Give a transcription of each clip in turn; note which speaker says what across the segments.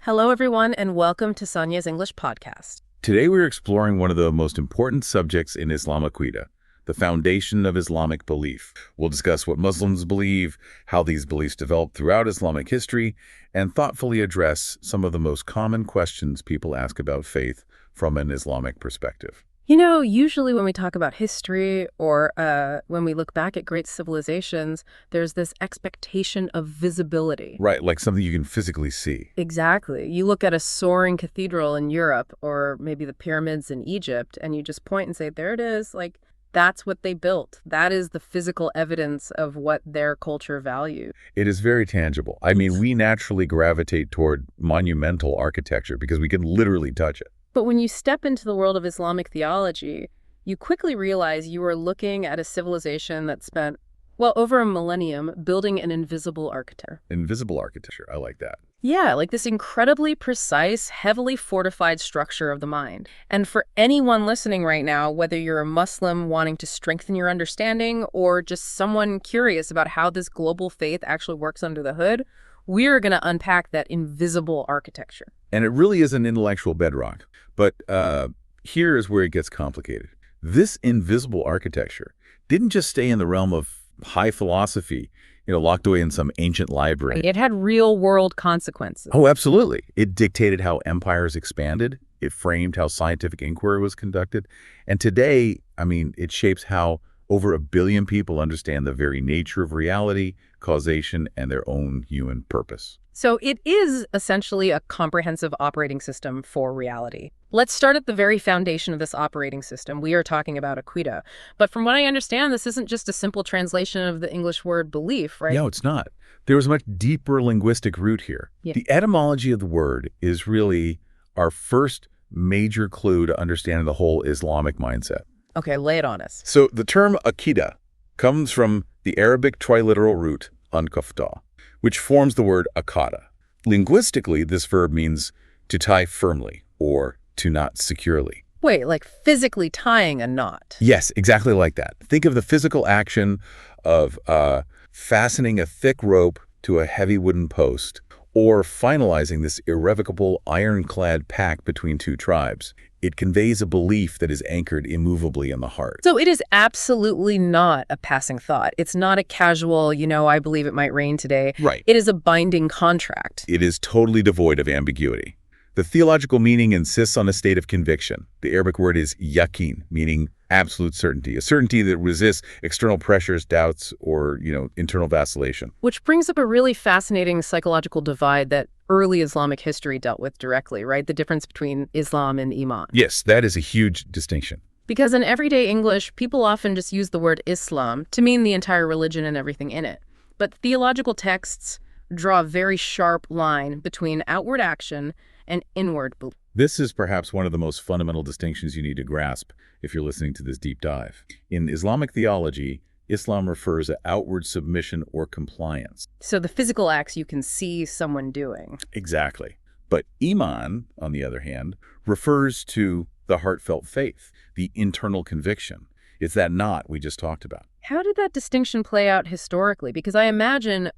Speaker 1: Hello, everyone, and welcome to Sania's English podcast.
Speaker 2: Today we're exploring one of the most important subjects in Islamic Aqidah, the foundation of Islamic belief. We'll discuss what Muslims believe, how these beliefs developed throughout Islamic history, and thoughtfully address some of the most common questions people ask about faith from an Islamic perspective.
Speaker 1: You know, usually when we talk about history or when we look back at great civilizations, there's this expectation of visibility.
Speaker 2: Right, like something you can physically see.
Speaker 1: Exactly. You look at a soaring cathedral in Europe or maybe the pyramids in Egypt, and you just point and say, there it is. Like, that's what they built. That is the physical evidence of what their culture valued.
Speaker 2: It is very tangible. I mean, we naturally gravitate toward monumental architecture because we can literally touch it.
Speaker 1: But when you step into the world of Islamic theology, you quickly realize you are looking at a civilization that spent, well, over a millennium building an invisible architecture.
Speaker 2: Invisible architecture, I like that.
Speaker 1: Yeah, like this incredibly precise, heavily fortified structure of the mind. And for anyone listening right now, whether you're a Muslim wanting to strengthen your understanding or just someone curious about how this global faith actually works under the hood, we're going to unpack that invisible architecture.
Speaker 2: And it really is an intellectual bedrock. But here is where it gets complicated. This invisible architecture didn't just stay in the realm of high philosophy, locked away in some ancient library.
Speaker 1: It had real-world consequences.
Speaker 2: Oh, absolutely. It dictated how empires expanded. It framed how scientific inquiry was conducted. And today, it shapes how over 1 billion people understand the very nature of reality, causation, and their own human purpose.
Speaker 1: So it is essentially a comprehensive operating system for reality. Let's start at the very foundation of this operating system. We are talking about Aqidah. But from what I understand, this isn't just a simple translation of the English word belief, right?
Speaker 2: No, it's not. There is a much deeper linguistic root here.
Speaker 1: Yeah.
Speaker 2: The etymology of the word is really our first major clue to understanding the whole Islamic mindset.
Speaker 1: Okay, lay it on us.
Speaker 2: So the term Aqidah comes from the Arabic triliteral root ankafta, which forms the word akada. Linguistically, this verb means to tie firmly or to knot securely.
Speaker 1: Wait, like physically tying a knot?
Speaker 2: Yes, exactly like that. Think of the physical action of fastening a thick rope to a heavy wooden post or finalizing this irrevocable ironclad pact between two tribes. It conveys a belief that is anchored immovably in the heart.
Speaker 1: So it is absolutely not a passing thought. It's not a casual, I believe it might rain today.
Speaker 2: Right.
Speaker 1: It is a binding contract.
Speaker 2: It is totally devoid of ambiguity. The theological meaning insists on a state of conviction. The Arabic word is yaqeen, meaning absolute certainty, a certainty that resists external pressures, doubts, or, internal vacillation.
Speaker 1: Which brings up a really fascinating psychological divide that early Islamic history dealt with directly, right? The difference between Islam and Iman.
Speaker 2: Yes, that is a huge distinction.
Speaker 1: Because in everyday English, people often just use the word Islam to mean the entire religion and everything in it. But theological texts draw a very sharp line between outward action and inward belief.
Speaker 2: This is perhaps one of the most fundamental distinctions you need to grasp if you're listening to this deep dive. In Islamic theology, Islam refers to outward submission or compliance.
Speaker 1: So the physical acts you can see someone doing.
Speaker 2: Exactly. But Iman, on the other hand, refers to the heartfelt faith, the internal conviction. It's that knot we just talked about.
Speaker 1: How did that distinction play out historically? Because I imagine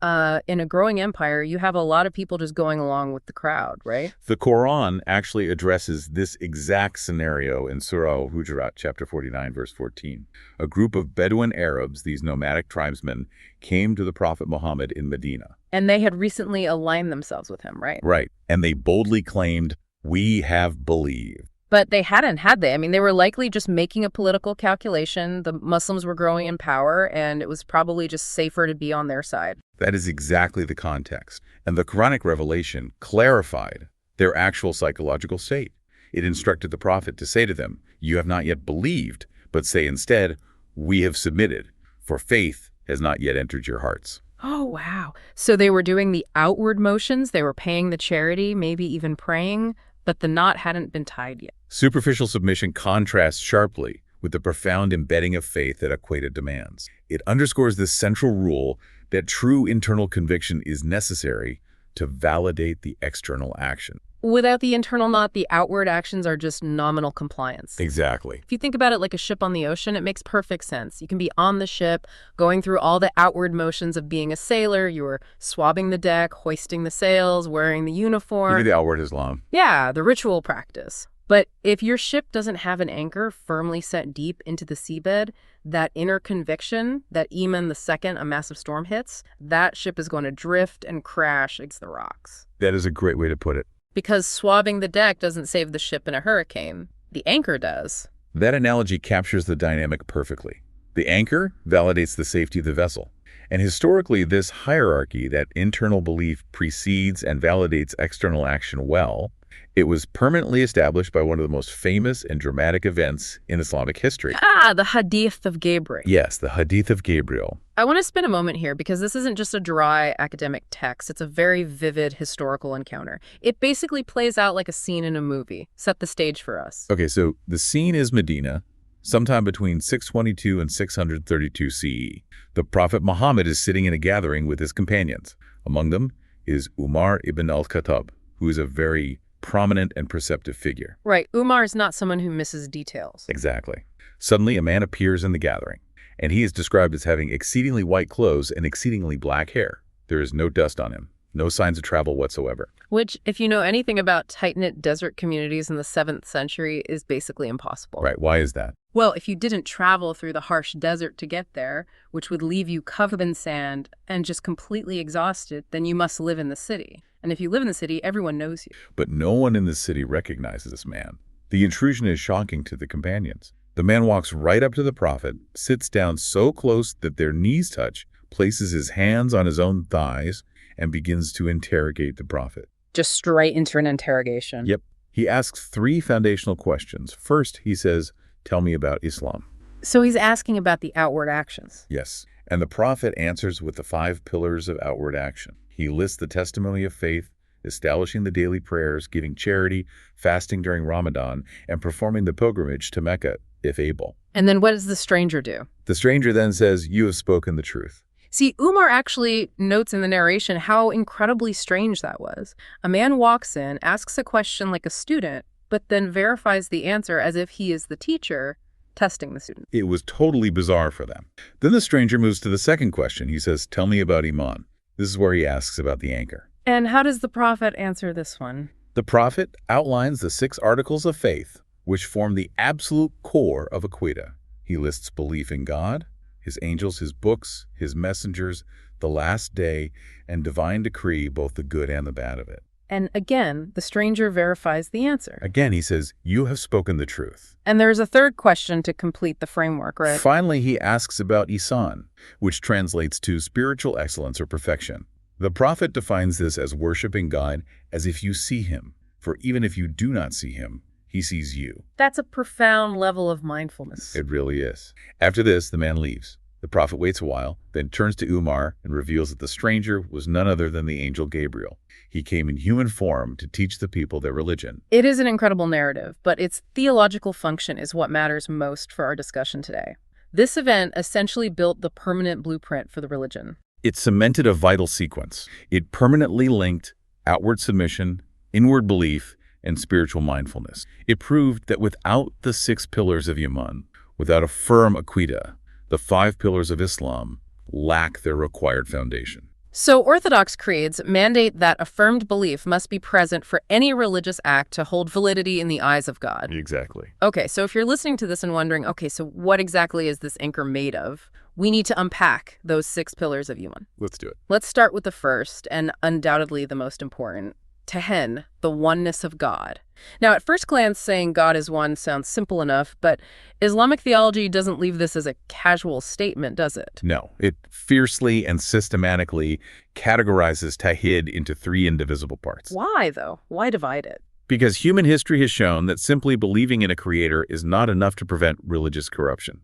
Speaker 1: in a growing empire, you have a lot of people just going along with the crowd, right?
Speaker 2: The Quran actually addresses this exact scenario in Surah Al-Hujurat, chapter 49, verse 14. A group of Bedouin Arabs, these nomadic tribesmen, came to the Prophet Muhammad in Medina.
Speaker 1: And they had recently aligned themselves with him, right?
Speaker 2: Right. And they boldly claimed, "We have believed."
Speaker 1: But they hadn't, had they? They were likely just making a political calculation. The Muslims were growing in power, and it was probably just safer to be on their side.
Speaker 2: That is exactly the context. And the Quranic revelation clarified their actual psychological state. It instructed the prophet to say to them, "You have not yet believed, but say instead, 'We have submitted, for faith has not yet entered your hearts.'"
Speaker 1: Oh, wow. So they were doing the outward motions. They were paying the charity, maybe even praying, but the knot hadn't been tied yet.
Speaker 2: Superficial submission contrasts sharply with the profound embedding of faith that Aqidah demands. It underscores this central rule that true internal conviction is necessary to validate the external action.
Speaker 1: Without the internal knot, the outward actions are just nominal compliance.
Speaker 2: Exactly.
Speaker 1: If you think about it like a ship on the ocean, it makes perfect sense. You can be on the ship, going through all the outward motions of being a sailor. You were swabbing the deck, hoisting the sails, wearing the uniform.
Speaker 2: Even the outward Islam.
Speaker 1: Yeah, the ritual practice. But if your ship doesn't have an anchor firmly set deep into the seabed, that inner conviction that Iman the second a massive storm hits, that ship is going to drift and crash against the rocks.
Speaker 2: That is a great way to put it.
Speaker 1: Because swabbing the deck doesn't save the ship in a hurricane. The anchor does.
Speaker 2: That analogy captures the dynamic perfectly. The anchor validates the safety of the vessel. And historically, this hierarchy, that internal belief precedes and validates external action well, it was permanently established by one of the most famous and dramatic events in Islamic history.
Speaker 1: The Hadith of Gabriel.
Speaker 2: Yes, the Hadith of Gabriel.
Speaker 1: I want to spend a moment here because this isn't just a dry academic text. It's a very vivid historical encounter. It basically plays out like a scene in a movie. Set the stage for us.
Speaker 2: Okay, so the scene is Medina, sometime between 622 and 632 CE. The Prophet Muhammad is sitting in a gathering with his companions. Among them is Umar ibn al-Khattab, who is a very prominent and perceptive figure.
Speaker 1: Right. Umar is not someone who misses details.
Speaker 2: Exactly. Suddenly, a man appears in the gathering, and he is described as having exceedingly white clothes and exceedingly black hair. There is no dust on him, no signs of travel whatsoever.
Speaker 1: Which, if you know anything about tight-knit desert communities in the 7th century, is basically impossible.
Speaker 2: Right. Why is that?
Speaker 1: Well, if you didn't travel through the harsh desert to get there, which would leave you covered in sand and just completely exhausted, then you must live in the city. And if you live in the city, everyone knows you.
Speaker 2: But no one in the city recognizes this man. The intrusion is shocking to the companions. The man walks right up to the Prophet, sits down so close that their knees touch, places his hands on his own thighs, and begins to interrogate the Prophet.
Speaker 1: Just straight into an interrogation.
Speaker 2: Yep. He asks 3 foundational questions. First, he says, "Tell me about Islam."
Speaker 1: So he's asking about the outward actions.
Speaker 2: Yes. And the Prophet answers with the 5 pillars of outward action. He lists the testimony of faith, establishing the daily prayers, giving charity, fasting during Ramadan, and performing the pilgrimage to Mecca, if able.
Speaker 1: And then what does the stranger do?
Speaker 2: The stranger then says, "You have spoken the truth."
Speaker 1: See, Umar actually notes in the narration how incredibly strange that was. A man walks in, asks a question like a student, but then verifies the answer as if he is the teacher, testing the student.
Speaker 2: It was totally bizarre for them. Then the stranger moves to the second question. He says, "Tell me about Iman." This is where he asks about the anchor.
Speaker 1: And how does the Prophet answer this one?
Speaker 2: The Prophet outlines the 6 articles of faith, which form the absolute core of Aqidah. He lists belief in God, his angels, his books, his messengers, the last day, and divine decree, both the good and the bad of it.
Speaker 1: And again, the stranger verifies the answer.
Speaker 2: Again, he says, "You have spoken the truth."
Speaker 1: And there's a third question to complete the framework, right?
Speaker 2: Finally, he asks about Ihsan, which translates to spiritual excellence or perfection. The Prophet defines this as worshiping God as if you see him, for even if you do not see him, he sees you.
Speaker 1: That's a profound level of mindfulness.
Speaker 2: It really is. After this, the man leaves. The Prophet waits a while, then turns to Umar and reveals that the stranger was none other than the angel Gabriel. He came in human form to teach the people their religion.
Speaker 1: It is an incredible narrative, but its theological function is what matters most for our discussion today. This event essentially built the permanent blueprint for the religion.
Speaker 2: It cemented a vital sequence. It permanently linked outward submission, inward belief, and spiritual mindfulness. It proved that without the 6 pillars of Iman, without a firm Aqidah, the 5 pillars of Islam lack their required foundation.
Speaker 1: So Orthodox creeds mandate that affirmed belief must be present for any religious act to hold validity in the eyes of God.
Speaker 2: Exactly.
Speaker 1: Okay, so if you're listening to this and wondering, okay, so what exactly is this anchor made of? We need to unpack those 6 pillars of Iman.
Speaker 2: Let's do it.
Speaker 1: Let's start with the first and undoubtedly the most important. Tehen, the oneness of God. Now, at first glance, saying God is one sounds simple enough, but Islamic theology doesn't leave this as a casual statement, does it?
Speaker 2: No, it fiercely and systematically categorizes Tawhid into 3 indivisible parts.
Speaker 1: Why, though? Why divide it?
Speaker 2: Because human history has shown that simply believing in a creator is not enough to prevent religious corruption.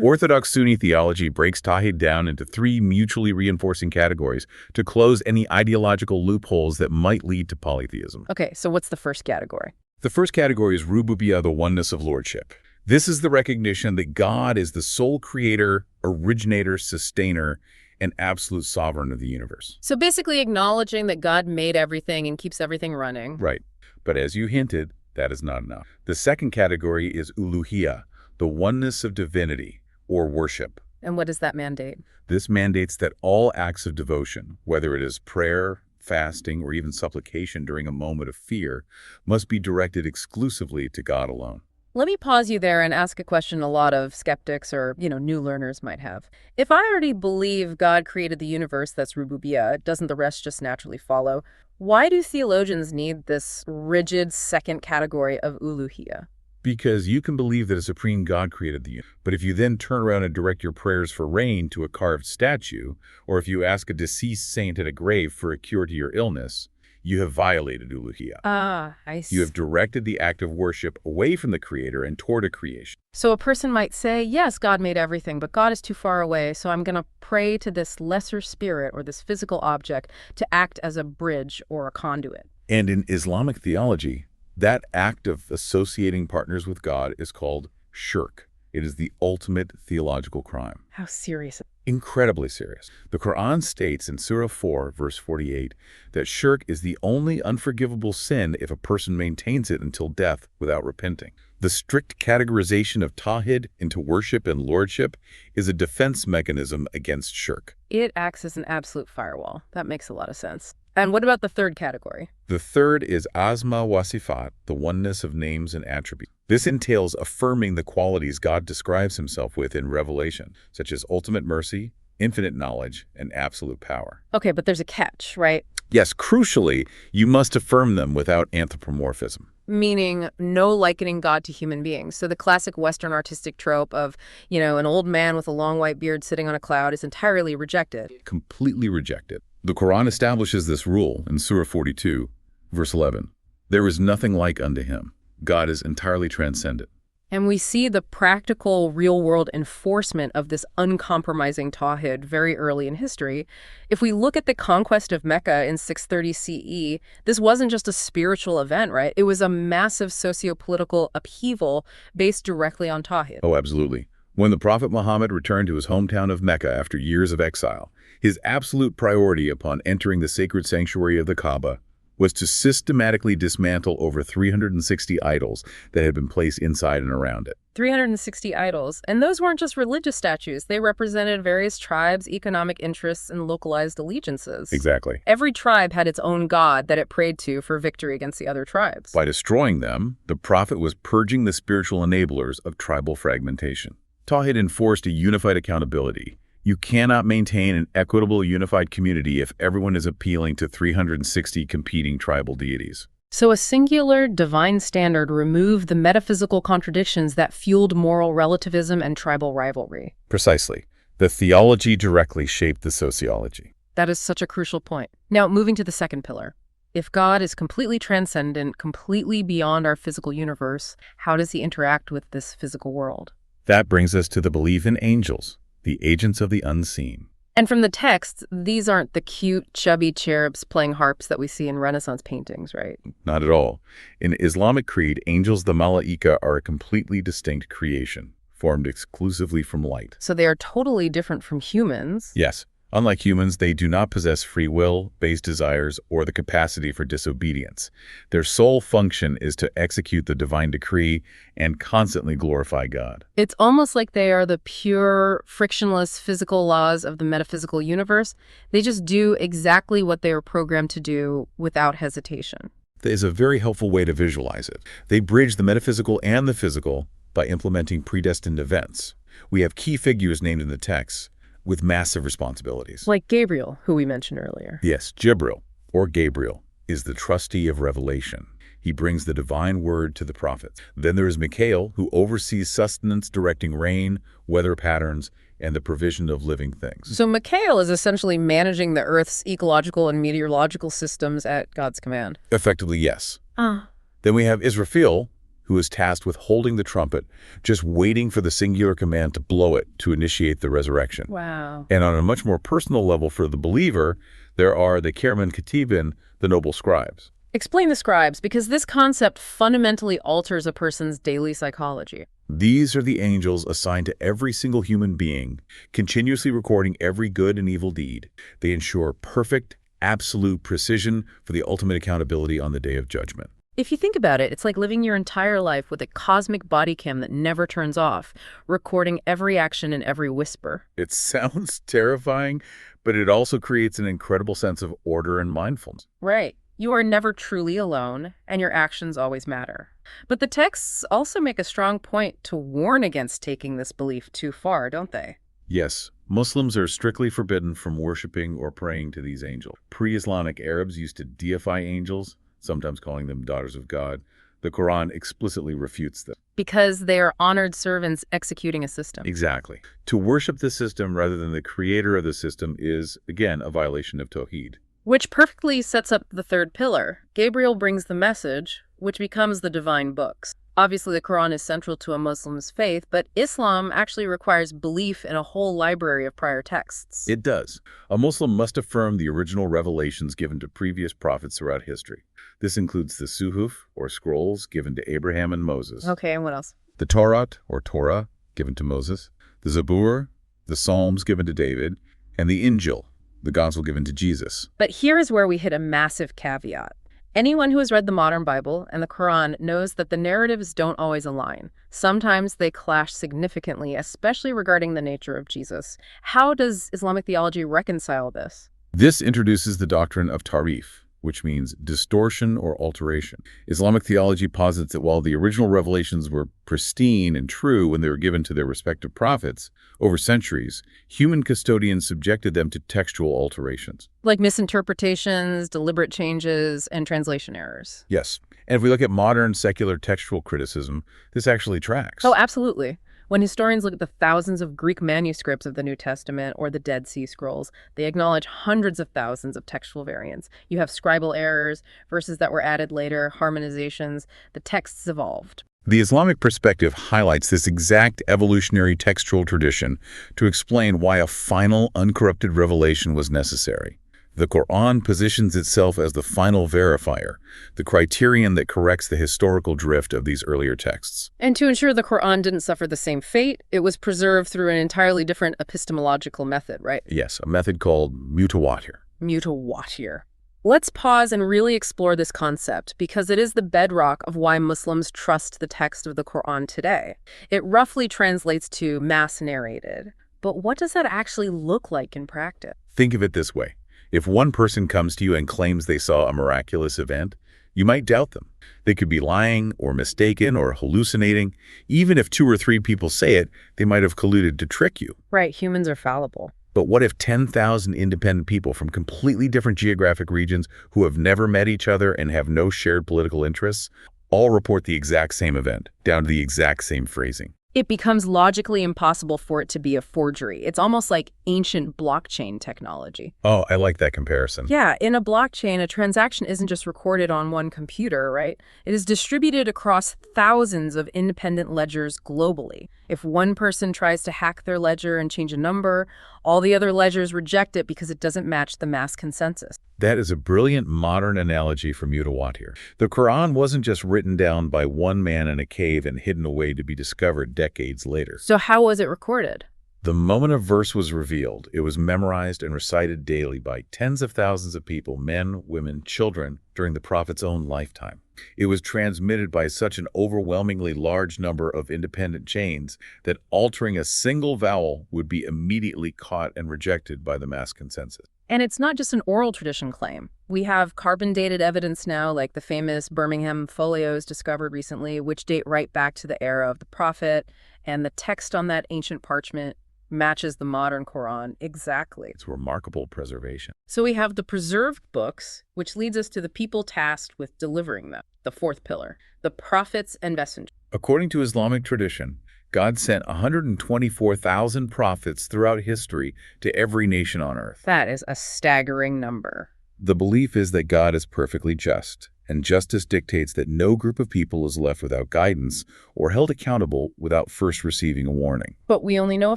Speaker 2: Orthodox Sunni theology breaks Tawhid down into 3 mutually reinforcing categories to close any ideological loopholes that might lead to polytheism.
Speaker 1: Okay, so what's the first category?
Speaker 2: The first category is Rububiyyah, the oneness of lordship. This is the recognition that God is the sole creator, originator, sustainer, and absolute sovereign of the universe.
Speaker 1: So basically acknowledging that God made everything and keeps everything running.
Speaker 2: Right. But as you hinted, that is not enough. The second category is uluhiyah, the oneness of divinity, or worship.
Speaker 1: And what does that mandate?
Speaker 2: This mandates that all acts of devotion, whether it is prayer, fasting, or even supplication during a moment of fear, must be directed exclusively to God alone.
Speaker 1: Let me pause you there and ask a question a lot of skeptics or, new learners might have. If I already believe God created the universe that's rububiyyah, doesn't the rest just naturally follow? Why do theologians need this rigid second category of uluhiyah?
Speaker 2: Because you can believe that a supreme God created the universe, but if you then turn around and direct your prayers for rain to a carved statue, or if you ask a deceased saint at a grave for a cure to your illness, you have violated uluhiyah.
Speaker 1: I see.
Speaker 2: You have directed the act of worship away from the Creator and toward a creation.
Speaker 1: So a person might say, yes, God made everything, but God is too far away, so I'm going to pray to this lesser spirit or this physical object to act as a bridge or a conduit.
Speaker 2: And in Islamic theology, that act of associating partners with God is called shirk. It is the ultimate theological crime.
Speaker 1: How serious?
Speaker 2: Incredibly serious. The Quran states in Surah 4, verse 48, that shirk is the only unforgivable sin if a person maintains it until death without repenting. The strict categorization of Tawhid into worship and lordship is a defense mechanism against shirk.
Speaker 1: It acts as an absolute firewall. That makes a lot of sense. And what about the third category?
Speaker 2: The third is Asma wa Sifat, the oneness of names and attributes. This entails affirming the qualities God describes himself with in Revelation, such as ultimate mercy, infinite knowledge, and absolute power.
Speaker 1: Okay, but there's a catch, right?
Speaker 2: Yes, crucially, you must affirm them without anthropomorphism.
Speaker 1: Meaning no likening God to human beings. So the classic Western artistic trope of, an old man with a long white beard sitting on a cloud is entirely rejected.
Speaker 2: Completely rejected. The Quran establishes this rule in Surah 42, verse 11. There is nothing like unto him. God is entirely transcendent.
Speaker 1: And we see the practical, real-world enforcement of this uncompromising Tawhid very early in history. If we look at the conquest of Mecca in 630 CE, this wasn't just a spiritual event, right? It was a massive socio-political upheaval based directly on Tawhid.
Speaker 2: Oh, absolutely. When the Prophet Muhammad returned to his hometown of Mecca after years of exile, his absolute priority upon entering the sacred sanctuary of the Kaaba was to systematically dismantle over 360 idols that had been placed inside and around it.
Speaker 1: 360 idols. And those weren't just religious statues. They represented various tribes, economic interests, and localized allegiances.
Speaker 2: Exactly.
Speaker 1: Every tribe had its own god that it prayed to for victory against the other tribes.
Speaker 2: By destroying them, the Prophet was purging the spiritual enablers of tribal fragmentation. Tawhid enforced a unified accountability. You cannot maintain an equitable, unified community if everyone is appealing to 360 competing tribal deities.
Speaker 1: So a singular divine standard removed the metaphysical contradictions that fueled moral relativism and tribal rivalry.
Speaker 2: Precisely. The theology directly shaped the sociology.
Speaker 1: That is such a crucial point. Now, moving to the second pillar. If God is completely transcendent, completely beyond our physical universe, how does he interact with this physical world?
Speaker 2: That brings us to the belief in angels, the agents of the unseen.
Speaker 1: And from the text, these aren't the cute, chubby cherubs playing harps that we see in Renaissance paintings, right?
Speaker 2: Not at all. In Islamic Creed, angels, the Malaika, are a completely distinct creation, formed exclusively from light.
Speaker 1: So they are totally different from humans.
Speaker 2: Yes. Unlike humans, they do not possess free will, base desires, or the capacity for disobedience. Their sole function is to execute the divine decree and constantly glorify God.
Speaker 1: It's almost like they are the pure, frictionless physical laws of the metaphysical universe. They just do exactly what they are programmed to do without hesitation.
Speaker 2: That is a very helpful way to visualize it. They bridge the metaphysical and the physical by implementing predestined events. We have key figures named in the text with massive responsibilities.
Speaker 1: Like Gabriel, who we mentioned earlier.
Speaker 2: Yes, Jibril, or Gabriel, is the trustee of revelation. He brings the divine word to the prophets. Then there is Mikhail, who oversees sustenance, directing rain, weather patterns, and the provision of living things.
Speaker 1: So Mikhail is essentially managing the Earth's ecological and meteorological systems at God's command.
Speaker 2: Effectively, yes. Then we have Israfil, who is tasked with holding the trumpet, just waiting for the singular command to blow it to initiate the resurrection.
Speaker 1: Wow.
Speaker 2: And on a much more personal level for the believer, there are the Kiraman Katibin, the noble scribes.
Speaker 1: Explain the scribes, because this concept fundamentally alters a person's daily psychology.
Speaker 2: These are the angels assigned to every single human being, continuously recording every good and evil deed. They ensure perfect, absolute precision for the ultimate accountability on the Day of Judgment.
Speaker 1: If you think about it, it's like living your entire life with a cosmic body cam that never turns off, recording every action and every whisper.
Speaker 2: It sounds terrifying, but it also creates an incredible sense of order and mindfulness.
Speaker 1: Right. You are never truly alone, and your actions always matter. But the texts also make a strong point to warn against taking this belief too far, don't they?
Speaker 2: Yes, Muslims are strictly forbidden from worshiping or praying to these angels. Pre-Islamic Arabs used to deify angels, sometimes calling them daughters of God. The Quran explicitly refutes this.
Speaker 1: Because they are honored servants executing a system.
Speaker 2: Exactly. To worship the system rather than the creator of the system is, again, a violation of Tawhid.
Speaker 1: Which perfectly sets up the third pillar. Gabriel brings the message, which becomes the divine books. Obviously, the Quran is central to a Muslim's faith, but Islam actually requires belief in a whole library of prior texts.
Speaker 2: It does. A Muslim must affirm the original revelations given to previous prophets throughout history. This includes the Suhuf, or scrolls, given to Abraham and Moses.
Speaker 1: Okay, and what else?
Speaker 2: The Torah, or Torah, given to Moses. The Zabur, the Psalms given to David. And the Injil, the Gospel given to Jesus.
Speaker 1: But here is where we hit a massive caveat. Anyone who has read the modern Bible and the Quran knows that the narratives don't always align. Sometimes they clash significantly, especially regarding the nature of Jesus. How does Islamic theology reconcile this?
Speaker 2: This introduces the doctrine of tarif, which means distortion or alteration. Islamic theology posits that while the original revelations were pristine and true when they were given to their respective prophets, over centuries, human custodians subjected them to textual alterations.
Speaker 1: Like misinterpretations, deliberate changes, and translation errors.
Speaker 2: Yes, and if we look at modern secular textual criticism, this actually tracks.
Speaker 1: Oh, absolutely. When historians look at the thousands of Greek manuscripts of the New Testament or the Dead Sea Scrolls, they acknowledge hundreds of thousands of textual variants. You have scribal errors, verses that were added later, harmonizations. The texts evolved.
Speaker 2: The Islamic perspective highlights this exact evolutionary textual tradition to explain why a final, uncorrupted revelation was necessary. The Quran positions itself as the final verifier, the criterion that corrects the historical drift of these earlier texts.
Speaker 1: And to ensure the Quran didn't suffer the same fate, it was preserved through an entirely different epistemological method, right?
Speaker 2: Yes, a method called mutawatir.
Speaker 1: Mutawatir. Let's pause and really explore this concept because it is the bedrock of why Muslims trust the text of the Quran today. It roughly translates to mass narrated. But what does that actually look like in practice?
Speaker 2: Think of it this way. If one person comes to you and claims they saw a miraculous event, you might doubt them. They could be lying or mistaken or hallucinating. Even if 2 or 3 people say it, they might have colluded to trick you.
Speaker 1: Right, humans are fallible.
Speaker 2: But what if 10,000 independent people from completely different geographic regions who have never met each other and have no shared political interests all report the exact same event, down to the exact same phrasing?
Speaker 1: It becomes logically impossible for it to be a forgery. It's almost like ancient blockchain technology.
Speaker 2: Oh, I like that comparison.
Speaker 1: Yeah, in a blockchain, a transaction isn't just recorded on one computer, right? It is distributed across thousands of independent ledgers globally. If one person tries to hack their ledger and change a number, all the other ledgers reject it because it doesn't match the mass consensus.
Speaker 2: That is a brilliant modern analogy for mutawatir. The Quran wasn't just written down by one man in a cave and hidden away to be discovered decades later.
Speaker 1: So how was it recorded?
Speaker 2: The moment a verse was revealed, it was memorized and recited daily by tens of thousands of people, men, women, children, during the Prophet's own lifetime. It was transmitted by such an overwhelmingly large number of independent chains that altering a single vowel would be immediately caught and rejected by the mass consensus.
Speaker 1: And it's not just an oral tradition claim. We have carbon-dated evidence now, like the famous Birmingham folios discovered recently, which date right back to the era of the Prophet, and the text on that ancient parchment matches the modern Quran exactly.
Speaker 2: It's remarkable preservation.
Speaker 1: So we have the preserved books, which leads us to the people tasked with delivering them, the fourth pillar, the prophets and messengers.
Speaker 2: According to Islamic tradition, God sent 124,000 prophets throughout history to every nation on earth.
Speaker 1: That is a staggering number.
Speaker 2: The belief is that God is perfectly just, and justice dictates that no group of people is left without guidance or held accountable without first receiving a warning.
Speaker 1: But we only know a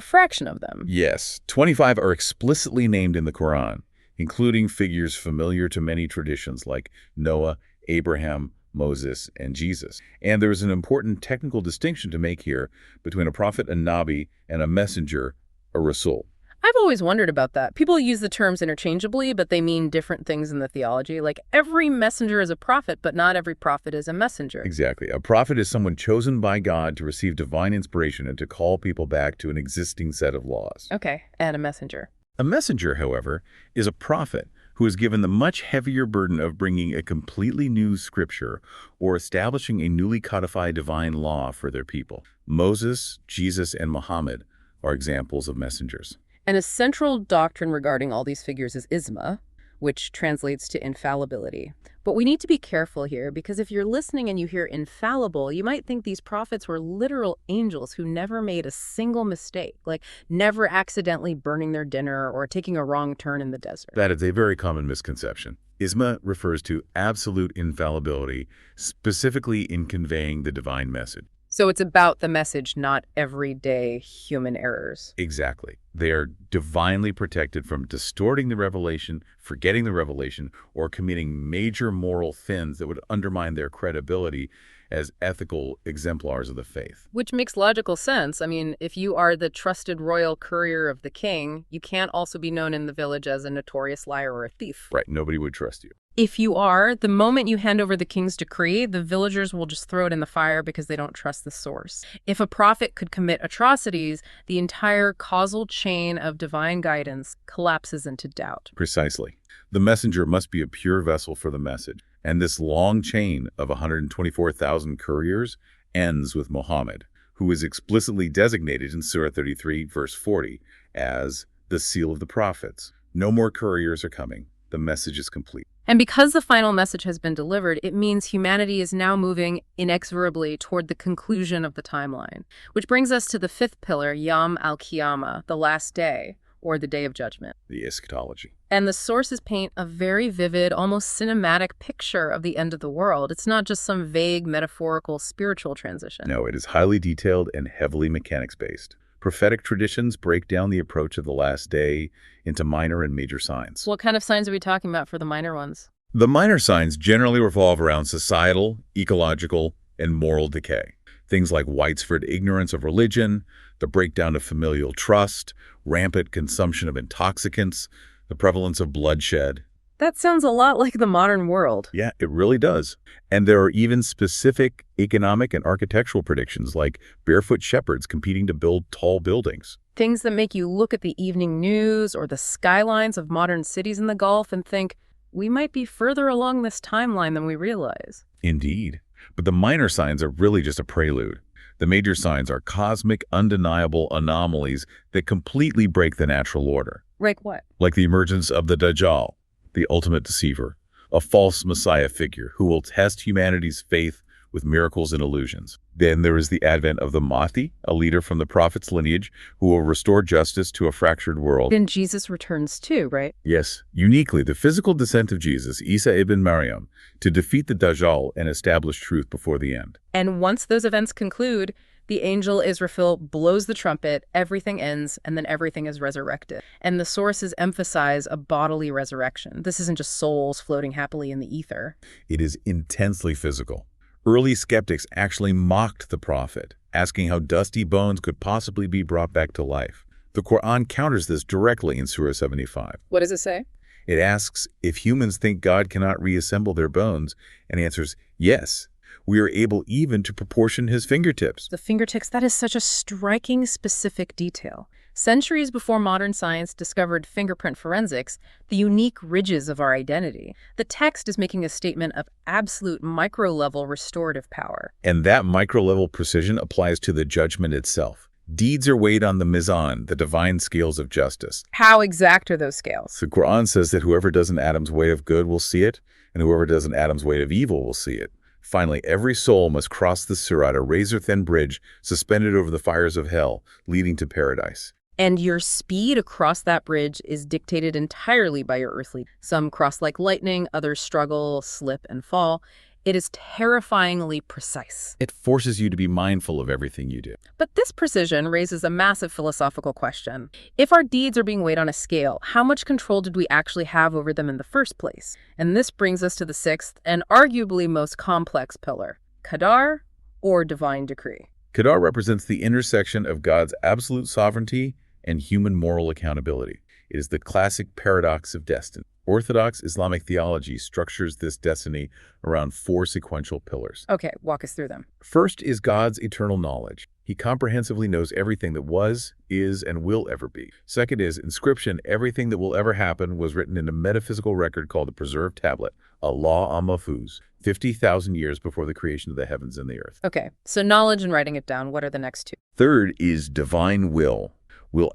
Speaker 1: fraction of them.
Speaker 2: Yes, 25 are explicitly named in the Quran, including figures familiar to many traditions like Noah, Abraham, Moses, and Jesus. And there is an important technical distinction to make here between a prophet, a nabi, and a messenger, a rasul.
Speaker 1: I've always wondered about that. People use the terms interchangeably, but they mean different things in the theology. Like every messenger is a prophet, but not every prophet is a messenger.
Speaker 2: Exactly. A prophet is someone chosen by God to receive divine inspiration and to call people back to an existing set of laws.
Speaker 1: Okay, and a messenger.
Speaker 2: A messenger, however, is a prophet who is given the much heavier burden of bringing a completely new scripture or establishing a newly codified divine law for their people. Moses, Jesus, and Muhammad are examples of messengers.
Speaker 1: And a central doctrine regarding all these figures is isma, which translates to infallibility. But we need to be careful here, because if you're listening and you hear infallible, you might think these prophets were literal angels who never made a single mistake, like never accidentally burning their dinner or taking a wrong turn in the desert.
Speaker 2: That is a very common misconception. Isma refers to absolute infallibility, specifically in conveying the divine message.
Speaker 1: So it's about the message, not everyday human errors.
Speaker 2: Exactly. They are divinely protected from distorting the revelation, forgetting the revelation, or committing major moral sins that would undermine their credibility as ethical exemplars of the faith.
Speaker 1: Which makes logical sense. I mean, if you are the trusted royal courier of the king, you can't also be known in the village as a notorious liar or a thief.
Speaker 2: Right. Nobody would trust you.
Speaker 1: If you are, the moment you hand over the king's decree, the villagers will just throw it in the fire because they don't trust the source. If a prophet could commit atrocities, the entire causal chain of divine guidance collapses into doubt.
Speaker 2: Precisely. The messenger must be a pure vessel for the message. And this long chain of 124,000 couriers ends with Muhammad, who is explicitly designated in Surah 33, verse 40, as the seal of the prophets. No more couriers are coming. The message is complete.
Speaker 1: And because the final message has been delivered, it means humanity is now moving inexorably toward the conclusion of the timeline. Which brings us to the fifth pillar, Yawm al-Qiyamah, the last day, or the day of judgment.
Speaker 2: The eschatology.
Speaker 1: And the sources paint a very vivid, almost cinematic picture of the end of the world. It's not just some vague, metaphorical, spiritual transition.
Speaker 2: No, it is highly detailed and heavily mechanics-based. Prophetic traditions break down the approach of the last day into minor and major signs.
Speaker 1: What kind of signs are we talking about for the minor ones?
Speaker 2: The minor signs generally revolve around societal, ecological, and moral decay. Things like widespread ignorance of religion, the breakdown of familial trust, rampant consumption of intoxicants, the prevalence of bloodshed.
Speaker 1: That sounds a lot like the modern world.
Speaker 2: Yeah, it really does. And there are even specific economic and architectural predictions, like barefoot shepherds competing to build tall buildings.
Speaker 1: Things that make you look at the evening news or the skylines of modern cities in the Gulf and think, we might be further along this timeline than we realize.
Speaker 2: Indeed. But the minor signs are really just a prelude. The major signs are cosmic, undeniable anomalies that completely break the natural order.
Speaker 1: Like what?
Speaker 2: Like the emergence of the Dajjal, the ultimate deceiver, a false messiah figure who will test humanity's faith with miracles and illusions. Then there is the advent of the Mahdi, a leader from the prophet's lineage who will restore justice to a fractured world.
Speaker 1: Then Jesus returns too, right?
Speaker 2: Yes, uniquely, the physical descent of Jesus, Isa ibn Maryam, to defeat the Dajjal and establish truth before the end.
Speaker 1: And once those events conclude, the angel Israfil blows the trumpet, everything ends, and then everything is resurrected. And the sources emphasize a bodily resurrection. This isn't just souls floating happily in the ether.
Speaker 2: It is intensely physical. Early skeptics actually mocked the prophet, asking how dusty bones could possibly be brought back to life. The Quran counters this directly in Surah 75.
Speaker 1: What does it say?
Speaker 2: It asks if humans think God cannot reassemble their bones, and answers, yes. We are able even to proportion his fingertips.
Speaker 1: The fingertips, that is such a striking, specific detail. Centuries before modern science discovered fingerprint forensics, the unique ridges of our identity, the text is making a statement of absolute micro-level restorative power.
Speaker 2: And that micro-level precision applies to the judgment itself. Deeds are weighed on the mizan, the divine scales of justice.
Speaker 1: How exact are those scales?
Speaker 2: The Quran says that whoever does an atom's weight of good will see it, and whoever does an atom's weight of evil will see it. Finally, every soul must cross the sirat, a razor-thin bridge suspended over the fires of hell, leading to paradise.
Speaker 1: And your speed across that bridge is dictated entirely by your earthly. Some cross like lightning, others struggle, slip, and fall. It is terrifyingly precise.
Speaker 2: It forces you to be mindful of everything you do.
Speaker 1: But this precision raises a massive philosophical question. If our deeds are being weighed on a scale, how much control did we actually have over them in the first place? And this brings us to the sixth and arguably most complex pillar, Qadr, or divine decree.
Speaker 2: Qadr represents the intersection of God's absolute sovereignty and human moral accountability. It is the classic paradox of destiny. Orthodox Islamic theology structures this destiny around four sequential pillars.
Speaker 1: Okay, walk us through them.
Speaker 2: First is God's eternal knowledge. He comprehensively knows everything that was, is, and will ever be. Second is inscription. Everything that will ever happen was written in a metaphysical record called the Preserved Tablet, a law al-Mahfuz, 50,000 years before the creation of the heavens and the earth.
Speaker 1: Okay, so knowledge and writing it down. What are the next two?
Speaker 2: Third is divine will.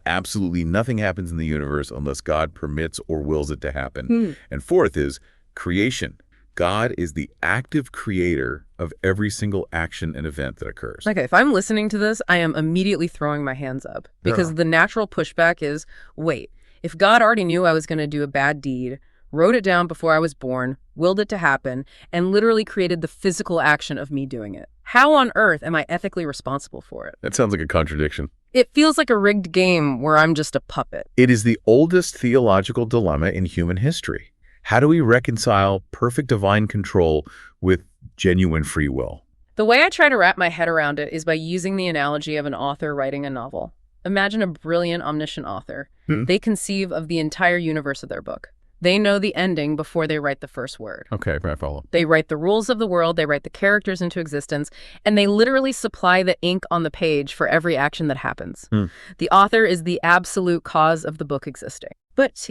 Speaker 2: Absolutely nothing happens in the universe unless God permits or wills it to happen. And fourth is creation. God is the active creator of every single action and event that occurs.
Speaker 1: Okay, if I'm listening to this, I am immediately throwing my hands up because the natural pushback is, wait, if God already knew I was going to do a bad deed, wrote it down before I was born, willed it to happen, and literally created the physical action of me doing it, how on earth am I ethically responsible for it?
Speaker 2: That sounds like a contradiction.
Speaker 1: It feels like a rigged game where I'm just a puppet.
Speaker 2: It is the oldest theological dilemma in human history. How do we reconcile perfect divine control with genuine free will?
Speaker 1: The way I try to wrap my head around it is by using the analogy of an author writing a novel. Imagine a brilliant, omniscient author. They conceive of the entire universe of their book. They know the ending before they write the first word.
Speaker 2: Okay, I follow.
Speaker 1: They write the rules of the world, they write the characters into existence, and they literally supply the ink on the page for every action that happens. The author is the absolute cause of the book existing. But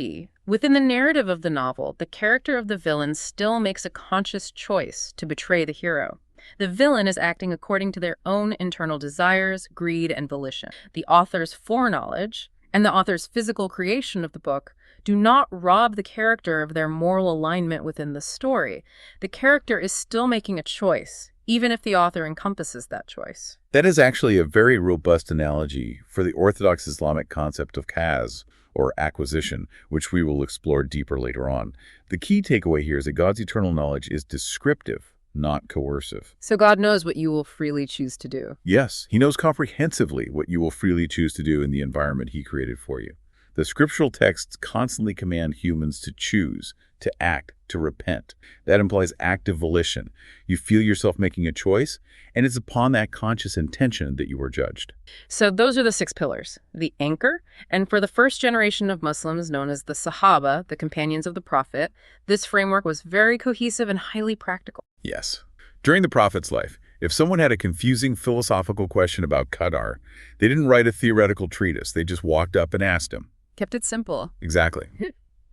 Speaker 1: within the narrative of the novel, the character of the villain still makes a conscious choice to betray the hero. The villain is acting according to their own internal desires, greed, and volition. The author's foreknowledge and the author's physical creation of the book do not rob the character of their moral alignment within the story. The character is still making a choice, even if the author encompasses that choice.
Speaker 2: That is actually a very robust analogy for the Orthodox Islamic concept of qaz, or acquisition, which we will explore deeper later on. The key takeaway here is that God's eternal knowledge is descriptive, not coercive.
Speaker 1: So God knows what you will freely choose to do.
Speaker 2: Yes, he knows comprehensively what you will freely choose to do in the environment he created for you. The scriptural texts constantly command humans to choose, to act, to repent. That implies active volition. You feel yourself making a choice, and it's upon that conscious intention that you are judged.
Speaker 1: So those are the 6 pillars, the anchor. And for the first generation of Muslims known as the Sahaba, the companions of the Prophet, this framework was very cohesive and highly practical.
Speaker 2: Yes. During the Prophet's life, if someone had a confusing philosophical question about Qadr, they didn't write a theoretical treatise. They just walked up and asked him.
Speaker 1: Kept it simple.
Speaker 2: Exactly.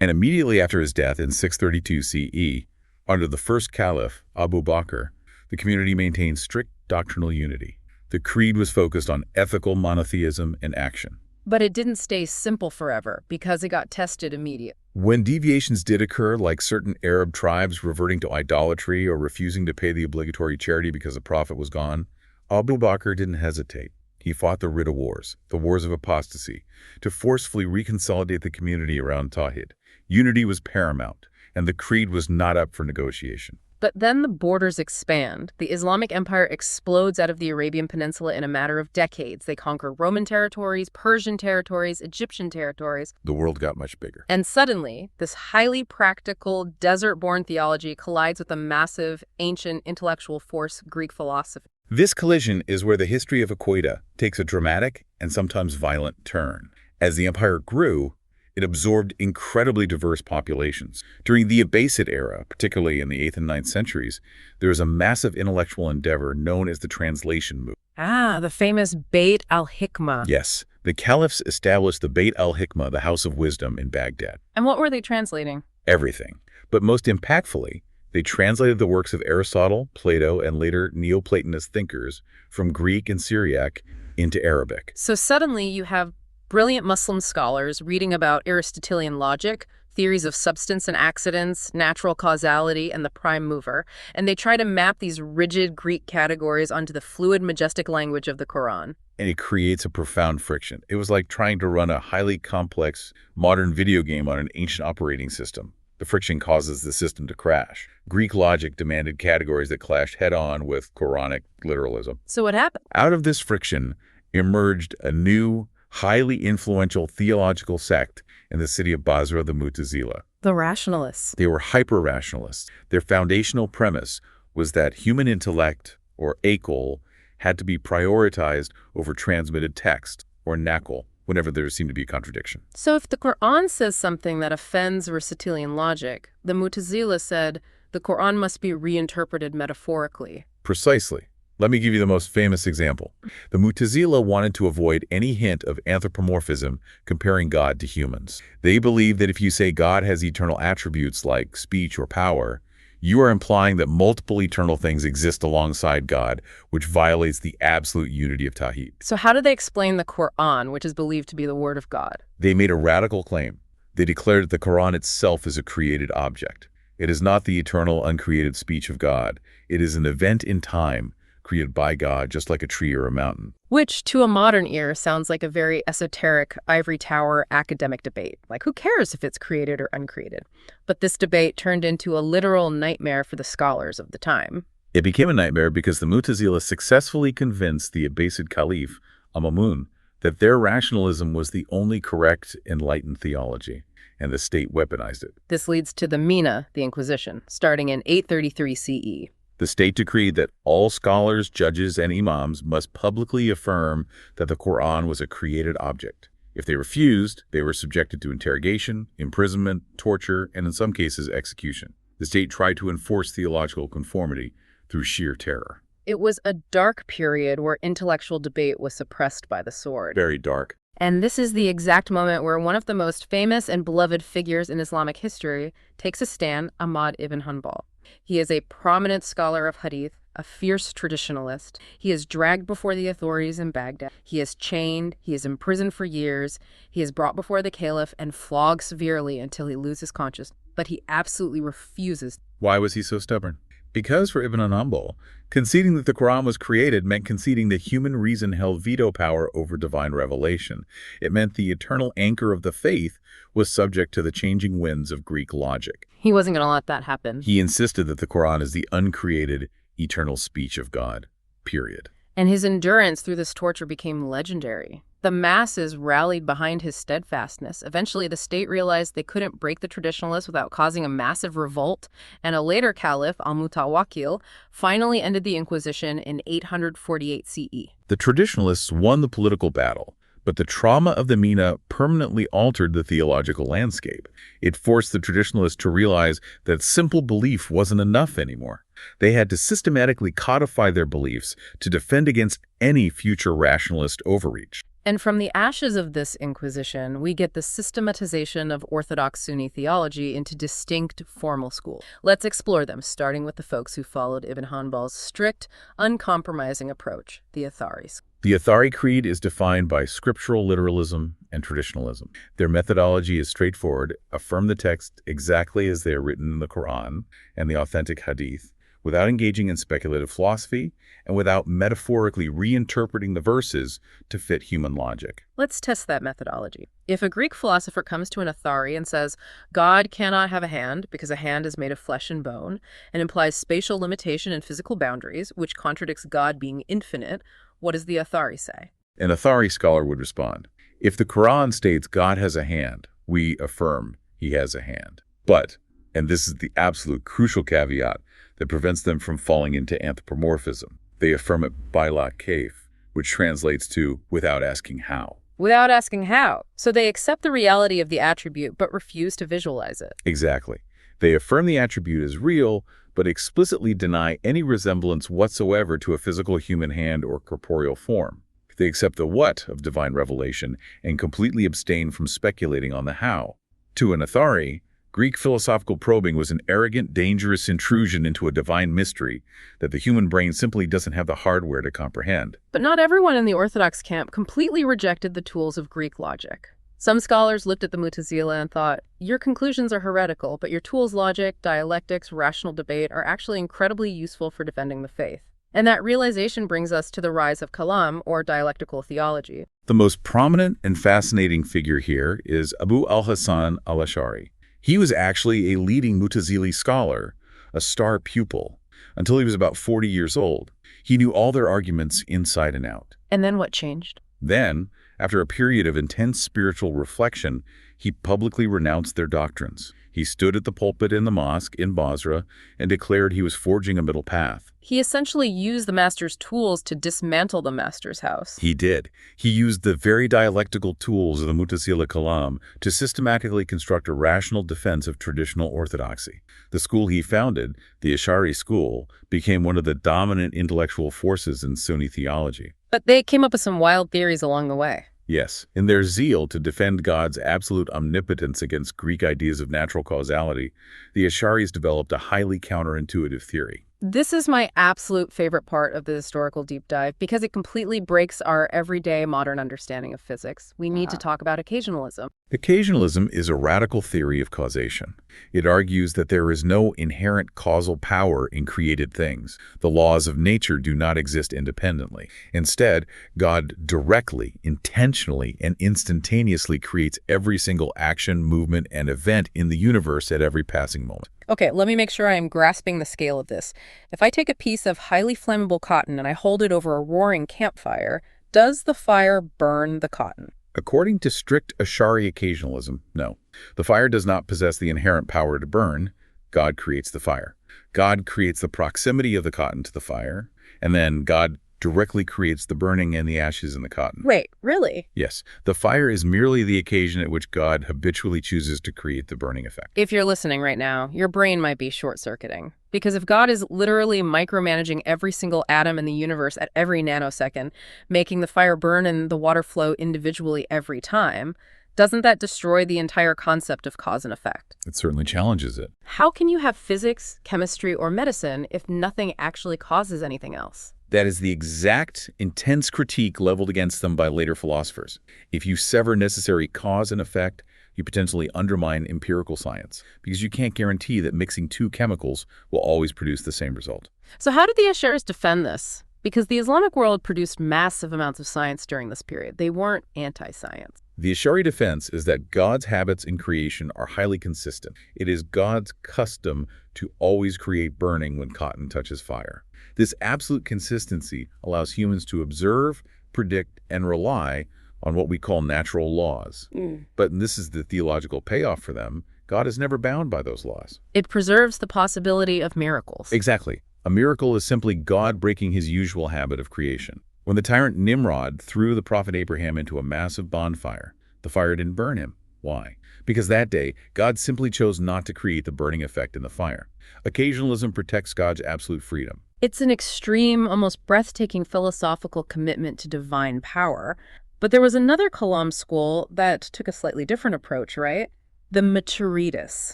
Speaker 2: And immediately after his death in 632 CE, under the first caliph, Abu Bakr, the community maintained strict doctrinal unity. The creed was focused on ethical monotheism and action.
Speaker 1: But it didn't stay simple forever because it got tested immediately.
Speaker 2: When deviations did occur, like certain Arab tribes reverting to idolatry or refusing to pay the obligatory charity because the prophet was gone, Abu Bakr didn't hesitate. He fought the Ridda Wars, the Wars of Apostasy, to forcefully reconsolidate the community around Tawhid. Unity was paramount, and the creed was not up for negotiation.
Speaker 1: But then the borders expand. The Islamic Empire explodes out of the Arabian Peninsula in a matter of decades. They conquer Roman territories, Persian territories, Egyptian territories.
Speaker 2: The world got much bigger.
Speaker 1: And suddenly, this highly practical, desert-born theology collides with a massive, ancient, intellectual force, Greek philosophy.
Speaker 2: This collision is where the history of Aqidah takes a dramatic and sometimes violent turn. As the empire grew, it absorbed incredibly diverse populations. During the Abbasid era, particularly in the 8th and 9th centuries, there was a massive intellectual endeavor known as the translation movement.
Speaker 1: Ah, the famous Beit al-Hikmah.
Speaker 2: Yes, the caliphs established the Beit al-Hikmah, the House of Wisdom, in Baghdad.
Speaker 1: And what were they translating?
Speaker 2: Everything. But most impactfully, they translated the works of Aristotle, Plato, and later Neoplatonist thinkers from Greek and Syriac into Arabic.
Speaker 1: So suddenly you have brilliant Muslim scholars reading about Aristotelian logic, theories of substance and accidents, natural causality, and the prime mover, and they try to map these rigid Greek categories onto the fluid, majestic language of the Quran.
Speaker 2: and it creates a profound friction. It was like trying to run a highly complex modern video game on an ancient operating system. The friction causes the system to crash. Greek logic demanded categories that clashed head-on with Quranic literalism.
Speaker 1: So what happened?
Speaker 2: Out of this friction emerged a new, highly influential theological sect in the city of Basra, the Mu'tazila.
Speaker 1: The rationalists.
Speaker 2: They were hyper-rationalists. Their foundational premise was that human intellect, or aql, had to be prioritized over transmitted text, or naql, whenever there seemed to be a contradiction.
Speaker 1: So if the Quran says something that offends Aristotelian logic, the Mu'tazila said the Quran must be reinterpreted metaphorically.
Speaker 2: Precisely. Let me give you the most famous example. The Mu'tazila wanted to avoid any hint of anthropomorphism comparing God to humans. They believed that if you say God has eternal attributes like speech or power, you are implying that multiple eternal things exist alongside God, which violates the absolute unity of Tawhid.
Speaker 1: So how do they explain the Quran, which is believed to be the word of God?
Speaker 2: They made a radical claim. They declared that the Quran itself is a created object. It is not the eternal, uncreated speech of God. It is an event in time created by God, just like a tree or a mountain.
Speaker 1: Which, to a modern ear, sounds like a very esoteric, ivory tower academic debate. Like, who cares if it's created or uncreated? But this debate turned into a literal nightmare for the scholars of the time.
Speaker 2: It became a nightmare because the Mu'tazila successfully convinced the Abbasid Caliph, Al-Ma'mun, that their rationalism was the only correct, enlightened theology, and the state weaponized it.
Speaker 1: This leads to the Mina, the Inquisition, starting in 833 CE.
Speaker 2: The state decreed that all scholars, judges, and imams must publicly affirm that the Quran was a created object. If they refused, they were subjected to interrogation, imprisonment, torture, and in some cases, execution. The state tried to enforce theological conformity through sheer terror.
Speaker 1: It was a dark period where intellectual debate was suppressed by the sword.
Speaker 2: Very dark.
Speaker 1: And this is the exact moment where one of the most famous and beloved figures in Islamic history takes a stand, Ahmad ibn Hanbal. He is a prominent scholar of hadith, a fierce traditionalist. He is dragged before the authorities in Baghdad. He is chained. He is imprisoned for years. He is brought before the caliph and flogged severely until he loses consciousness. But he absolutely refuses.
Speaker 2: Why was he so stubborn? Because for Ibn Hanbal, conceding that the Quran was created meant conceding that human reason held veto power over divine revelation. It meant the eternal anchor of the faith was subject to the changing winds of Greek logic.
Speaker 1: He wasn't going to let that happen.
Speaker 2: He insisted that the Quran is the uncreated, eternal speech of God, period.
Speaker 1: And his endurance through this torture became legendary. The masses rallied behind his steadfastness. Eventually, the state realized they couldn't break the traditionalists without causing a massive revolt, and a later caliph, Al-Mutawakkil, finally ended the Inquisition in 848 CE.
Speaker 2: The traditionalists won the political battle, but the trauma of the Mina permanently altered the theological landscape. It forced the traditionalists to realize that simple belief wasn't enough anymore. They had to systematically codify their beliefs to defend against any future rationalist overreach.
Speaker 1: And from the ashes of this Inquisition, we get the systematization of Orthodox Sunni theology into distinct formal schools. Let's explore them, starting with the folks who followed Ibn Hanbal's strict, uncompromising approach, the Atharis.
Speaker 2: The Athari Creed is defined by scriptural literalism and traditionalism. Their methodology is straightforward: affirm the text exactly as they are written in the Quran and the authentic Hadith, without engaging in speculative philosophy and without metaphorically reinterpreting the verses to fit human logic.
Speaker 1: Let's test that methodology. If a Greek philosopher comes to an Athari and says, God cannot have a hand because a hand is made of flesh and bone, and implies spatial limitation and physical boundaries, which contradicts God being infinite, what does the Athari say?
Speaker 2: An Athari scholar would respond, if the Quran states God has a hand, we affirm he has a hand. But, and this is the absolute crucial caveat that prevents them from falling into anthropomorphism, they affirm it by la kayf, which translates to without asking how.
Speaker 1: Without asking how. So they accept the reality of the attribute but refuse to visualize it.
Speaker 2: Exactly. They affirm the attribute as real, but explicitly deny any resemblance whatsoever to a physical human hand or corporeal form. They accept the what of divine revelation and completely abstain from speculating on the how. To an Athari, Greek philosophical probing was an arrogant, dangerous intrusion into a divine mystery that the human brain simply doesn't have the hardware to comprehend.
Speaker 1: But not everyone in the Orthodox camp completely rejected the tools of Greek logic. Some scholars looked at the Mu'tazila and thought, your conclusions are heretical, but your tools, logic, dialectics, rational debate, are actually incredibly useful for defending the faith. And that realization brings us to the rise of kalam, or dialectical theology.
Speaker 2: The most prominent and fascinating figure here is Abu al-Hasan al-Ash'ari. He was actually a leading Mutazili scholar, a star pupil, until he was about 40 years old. He knew all their arguments inside and out.
Speaker 1: And then what changed?
Speaker 2: Then, after a period of intense spiritual reflection, he publicly renounced their doctrines. He stood at the pulpit in the mosque in Basra and declared he was forging a middle path.
Speaker 1: He essentially used the master's tools to dismantle the master's house.
Speaker 2: He did. He used the very dialectical tools of the Mutazila Kalam to systematically construct a rational defense of traditional orthodoxy. The school he founded, the Ash'ari school, became one of the dominant intellectual forces in Sunni theology.
Speaker 1: But they came up with some wild theories along the way.
Speaker 2: Yes, in their zeal to defend God's absolute omnipotence against Greek ideas of natural causality, the Ash'aris developed a highly counterintuitive theory.
Speaker 1: This is my absolute favorite part of the historical deep dive because it completely breaks our everyday modern understanding of physics. We need to talk about occasionalism.
Speaker 2: Occasionalism is a radical theory of causation. It argues that there is no inherent causal power in created things. The laws of nature do not exist independently. Instead, God directly, intentionally, and instantaneously creates every single action, movement, and event in the universe at every passing moment.
Speaker 1: Okay, let me make sure I am grasping the scale of this. If I take a piece of highly flammable cotton and I hold it over a roaring campfire, does the fire burn the cotton?
Speaker 2: According to strict Ash'ari occasionalism, no. The fire does not possess the inherent power to burn. God creates the fire. God creates the proximity of the cotton to the fire, and then God directly creates the burning and the ashes in the cotton.
Speaker 1: Wait, really?
Speaker 2: Yes, the fire is merely the occasion at which God habitually chooses to create the burning effect.
Speaker 1: If you're listening right now, your brain might be short-circuiting. Because if God is literally micromanaging every single atom in the universe at every nanosecond, making the fire burn and the water flow individually every time, doesn't that destroy the entire concept of cause and effect?
Speaker 2: It certainly challenges it.
Speaker 1: How can you have physics, chemistry, or medicine if nothing actually causes anything else?
Speaker 2: That is the exact intense critique leveled against them by later philosophers. If you sever necessary cause and effect, you potentially undermine empirical science, because you can't guarantee that mixing two chemicals will always produce the same result.
Speaker 1: So how did the Ash'aris defend this? Because the Islamic world produced massive amounts of science during this period. They weren't anti-science.
Speaker 2: The Ash'ari defense is that God's habits in creation are highly consistent. It is God's custom to always create burning when cotton touches fire. This absolute consistency allows humans to observe, predict, and rely on what we call natural laws. But and this is the theological payoff for them. God is never bound by those laws.
Speaker 1: It preserves the possibility of miracles.
Speaker 2: Exactly. A miracle is simply God breaking his usual habit of creation. When the tyrant Nimrod threw the prophet Abraham into a massive bonfire, the fire didn't burn him. Why? Because that day, God simply chose not to create the burning effect in the fire. Occasionalism protects God's absolute freedom.
Speaker 1: It's an extreme, almost breathtaking philosophical commitment to divine power. But there was another Kalam school that took a slightly different approach, right? The Maturidists.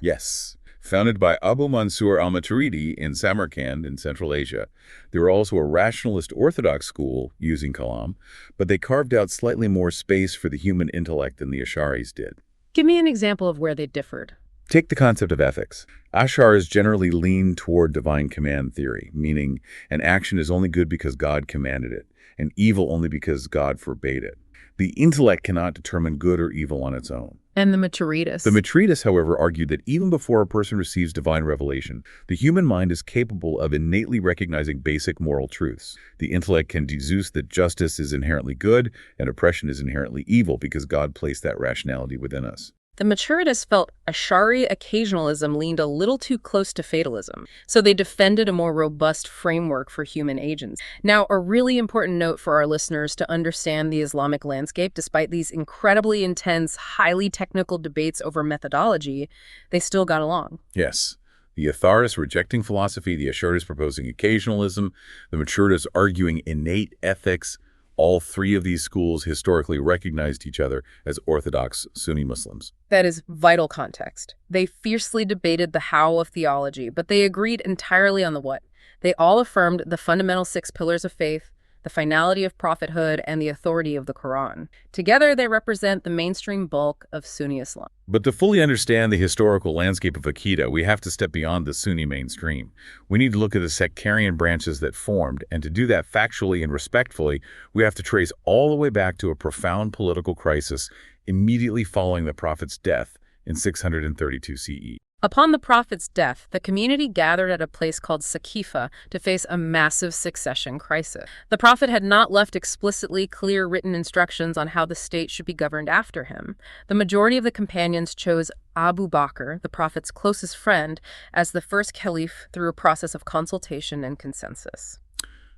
Speaker 2: Yes. Founded by Abu Mansur al-Maturidi in Samarkand in Central Asia, they were also a rationalist orthodox school using Kalam, but they carved out slightly more space for the human intellect than the Ash'aris did.
Speaker 1: Give me an example of where they differed.
Speaker 2: Take the concept of ethics. Ash'aris generally lean toward divine command theory, meaning an action is only good because God commanded it, and evil only because God forbade it. The intellect cannot determine good or evil on its own.
Speaker 1: And the Maturidists.
Speaker 2: The Maturidists, however, argued that even before a person receives divine revelation, the human mind is capable of innately recognizing basic moral truths. The intellect can deduce that justice is inherently good and oppression is inherently evil because God placed that rationality within us.
Speaker 1: The Maturidists felt Ash'ari occasionalism leaned a little too close to fatalism, so they defended a more robust framework for human agency. Now, a really important note for our listeners to understand the Islamic landscape, despite these incredibly intense, highly technical debates over methodology, they still got along.
Speaker 2: Yes. The Atharists rejecting philosophy, the Ash'aris proposing occasionalism, the Maturidists arguing innate ethics. All three of these schools historically recognized each other as Orthodox Sunni Muslims.
Speaker 1: That is vital context. They fiercely debated the how of theology, but they agreed entirely on the what. They all affirmed the fundamental 6 pillars of faith, the finality of prophethood, and the authority of the Quran. Together, they represent the mainstream bulk of Sunni Islam.
Speaker 2: But to fully understand the historical landscape of Aqidah, we have to step beyond the Sunni mainstream. We need to look at the sectarian branches that formed, and to do that factually and respectfully, we have to trace all the way back to a profound political crisis immediately following the Prophet's death in 632 CE.
Speaker 1: Upon the Prophet's death, the community gathered at a place called Saqifa to face a massive succession crisis. The Prophet had not left explicitly clear written instructions on how the state should be governed after him. The majority of the companions chose Abu Bakr, the Prophet's closest friend, as the first caliph through a process of consultation and consensus.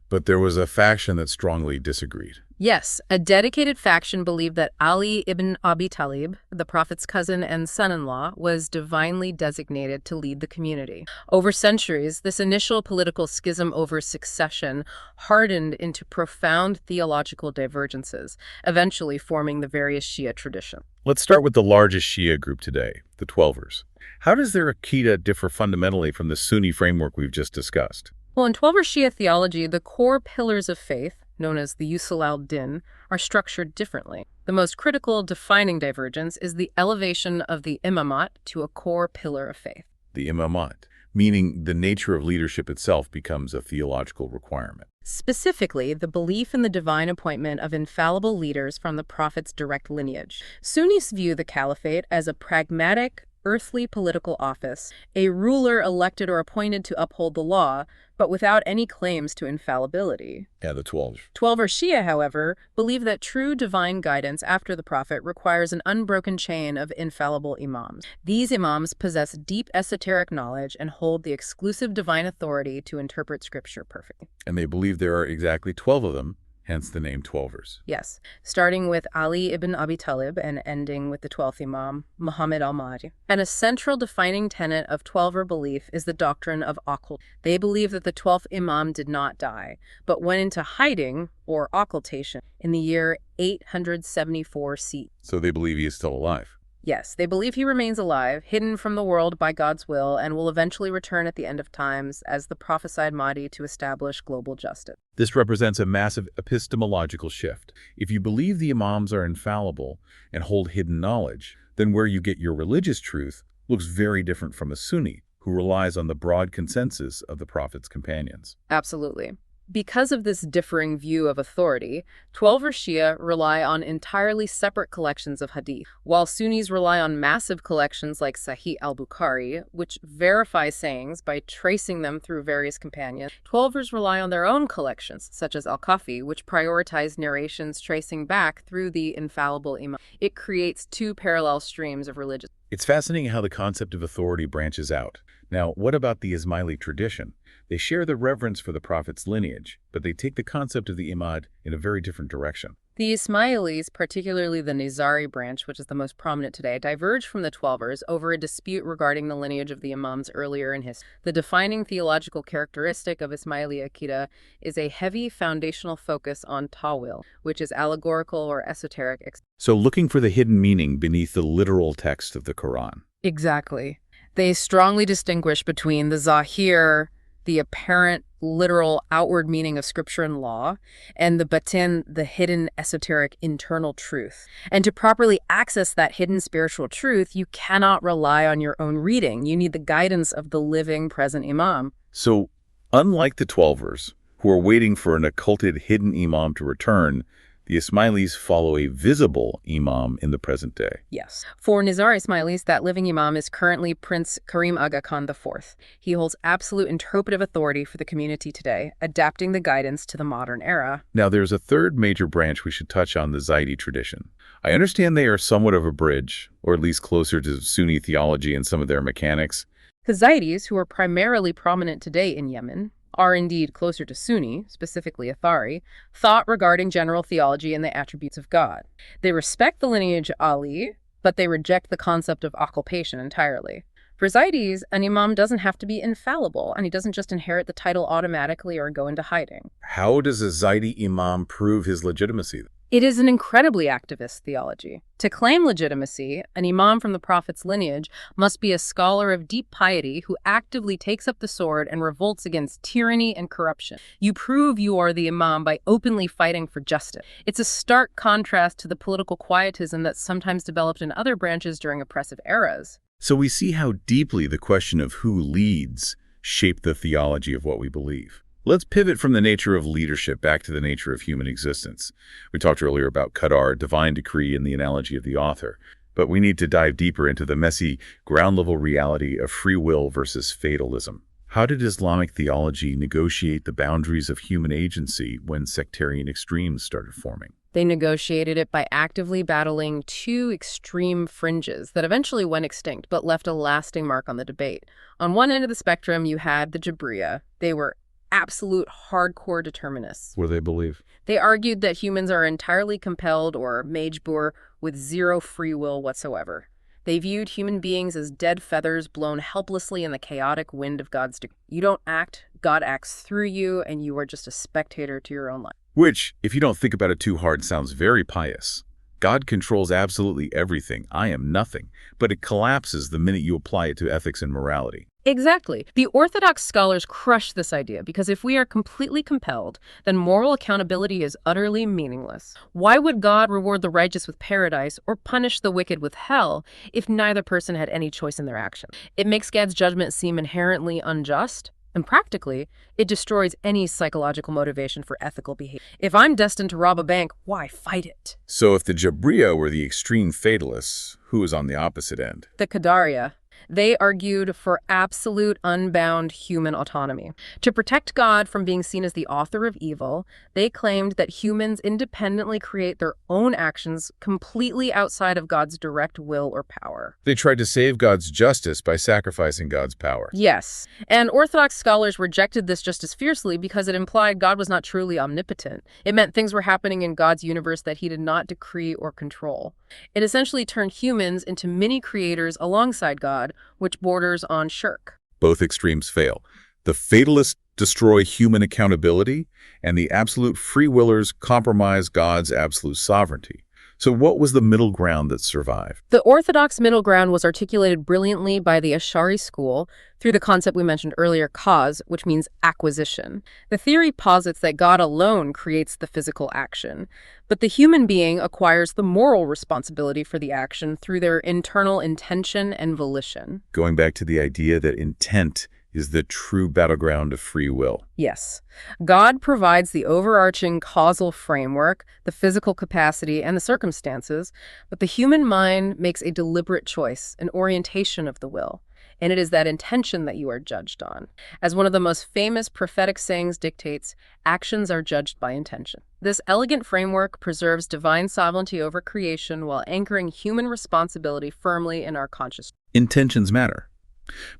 Speaker 2: But there was a faction that strongly disagreed.
Speaker 1: Yes, a dedicated faction believed that Ali ibn Abi Talib, the Prophet's cousin and son-in-law, was divinely designated to lead the community. Over centuries, this initial political schism over succession hardened into profound theological divergences, eventually forming the various Shia traditions.
Speaker 2: Let's start with the largest Shia group today, the Twelvers. How does their Aqidah differ fundamentally from the Sunni framework we've just discussed?
Speaker 1: Well, in Twelver Shia theology, the core pillars of faith, known as the Usul al-Din, are structured differently. The most critical defining divergence is the elevation of the imamat to a core pillar of faith.
Speaker 2: The imamat, meaning the nature of leadership itself becomes a theological requirement.
Speaker 1: Specifically, the belief in the divine appointment of infallible leaders from the Prophet's direct lineage. Sunnis view the caliphate as a pragmatic, earthly political office, a ruler elected or appointed to uphold the law, but without any claims to infallibility.
Speaker 2: Yeah, the 12.
Speaker 1: Twelver Shia, however, believe that true divine guidance after the Prophet requires an unbroken chain of infallible imams. These imams possess deep esoteric knowledge and hold the exclusive divine authority to interpret scripture perfectly.
Speaker 2: And they believe there are exactly 12 of them, hence the name Twelvers.
Speaker 1: Yes, starting with Ali ibn Abi Talib and ending with the 12th Imam, Muhammad al-Mahdi. And a central defining tenet of Twelver belief is the doctrine of occult. They believe that the 12th Imam did not die, but went into hiding, or occultation, in the year 874 CE.
Speaker 2: So they believe he is still alive.
Speaker 1: Yes, they believe he remains alive, hidden from the world by God's will, and will eventually return at the end of times as the prophesied Mahdi to establish global justice.
Speaker 2: This represents a massive epistemological shift. If you believe the imams are infallible and hold hidden knowledge, then where you get your religious truth looks very different from a Sunni who relies on the broad consensus of the Prophet's companions.
Speaker 1: Absolutely. Because of this differing view of authority, Twelver Shia rely on entirely separate collections of hadith, while Sunnis rely on massive collections like Sahih al-Bukhari, which verify sayings by tracing them through various companions. Twelvers rely on their own collections, such as al-Kafi, which prioritize narrations tracing back through the infallible imam. It creates two parallel streams of religion.
Speaker 2: It's fascinating how the concept of authority branches out. Now, what about the Ismaili tradition? They share the reverence for the Prophet's lineage, but they take the concept of the imad in a very different direction.
Speaker 1: The Ismailis, particularly the Nizari branch, which is the most prominent today, diverge from the Twelvers over a dispute regarding the lineage of the Imams earlier in history. The defining theological characteristic of Ismaili Aqidah is a heavy foundational focus on Tawil, which is allegorical or esoteric.
Speaker 2: So looking for the hidden meaning beneath the literal text of the Quran.
Speaker 1: Exactly. They strongly distinguish between the Zahir, the apparent, literal, outward meaning of scripture and law, and the batin, the hidden, esoteric, internal truth. And to properly access that hidden spiritual truth, you cannot rely on your own reading. You need the guidance of the living, present imam.
Speaker 2: So, unlike the Twelvers, who are waiting for an occulted hidden imam to return, the Ismailis follow a visible imam in the present day.
Speaker 1: Yes. For Nizar Ismailis, that living imam is currently Prince Karim Aga Khan IV. He holds absolute interpretive authority for the community today, adapting the guidance to the modern era.
Speaker 2: Now, there's a third major branch we should touch on, the Zaidi tradition. I understand they are somewhat of a bridge, or at least closer to Sunni theology and some of their mechanics.
Speaker 1: The Zaidis, who are primarily prominent today in Yemen, are indeed closer to Sunni, specifically Athari, thought regarding general theology and the attributes of God. They respect the lineage of Ali, but they reject the concept of occultation entirely. For Zaidis, an imam doesn't have to be infallible, and he doesn't just inherit the title automatically or go into hiding.
Speaker 2: How does a Zaidi imam prove his legitimacy?
Speaker 1: It is an incredibly activist theology. To claim legitimacy, an imam from the prophet's lineage must be a scholar of deep piety who actively takes up the sword and revolts against tyranny and corruption. You prove you are the imam by openly fighting for justice. It's a stark contrast to the political quietism that sometimes developed in other branches during oppressive eras.
Speaker 2: So we see how deeply the question of who leads shaped the theology of what we believe. Let's pivot from the nature of leadership back to the nature of human existence. We talked earlier about Qadr, divine decree, and the analogy of the author. But we need to dive deeper into the messy, ground-level reality of free will versus fatalism. How did Islamic theology negotiate the boundaries of human agency when sectarian extremes started forming?
Speaker 1: They negotiated it by actively battling two extreme fringes that eventually went extinct but left a lasting mark on the debate. On one end of the spectrum, you had the Jabriya. They were absolute hardcore determinists.
Speaker 2: What do they believe?
Speaker 1: They argued that humans are entirely compelled or majbur with zero free will whatsoever. They viewed human beings as dead feathers blown helplessly in the chaotic wind of God's decree. You don't act, God acts through you, and you are just a spectator to your own life.
Speaker 2: Which, if you don't think about it too hard, sounds very pious. God controls absolutely everything. I am nothing. But it collapses the minute you apply it to ethics and morality.
Speaker 1: Exactly. The Orthodox scholars crush this idea because if we are completely compelled, then moral accountability is utterly meaningless. Why would God reward the righteous with paradise or punish the wicked with hell if neither person had any choice in their actions? It makes God's judgment seem inherently unjust, and practically, it destroys any psychological motivation for ethical behavior. If I'm destined to rob a bank, why fight it?
Speaker 2: So if the Jabriya were the extreme fatalists, who is on the opposite end?
Speaker 1: The Qadariya. They argued for absolute, unbound human autonomy. To protect God from being seen as the author of evil, they claimed that humans independently create their own actions completely outside of God's direct will or power.
Speaker 2: They tried to save God's justice by sacrificing God's power.
Speaker 1: Yes, and Orthodox scholars rejected this just as fiercely because it implied God was not truly omnipotent. It meant things were happening in God's universe that he did not decree or control. It essentially turned humans into mini-creators alongside God, which borders on shirk.
Speaker 2: Both extremes fail. The fatalists destroy human accountability, and the absolute free willers compromise God's absolute sovereignty. So what was the middle ground that survived?
Speaker 1: The Orthodox middle ground was articulated brilliantly by the Ash'ari school through the concept we mentioned earlier, cause, which means acquisition. The theory posits that God alone creates the physical action, but the human being acquires the moral responsibility for the action through their internal intention and volition.
Speaker 2: Going back to the idea that intent is the true battleground of free will.
Speaker 1: Yes. God provides the overarching causal framework, the physical capacity, and the circumstances, but the human mind makes a deliberate choice, an orientation of the will. And it is that intention that you are judged on. As one of the most famous prophetic sayings dictates, actions are judged by intention. This elegant framework preserves divine sovereignty over creation while anchoring human responsibility firmly in our consciousness.
Speaker 2: Intentions matter.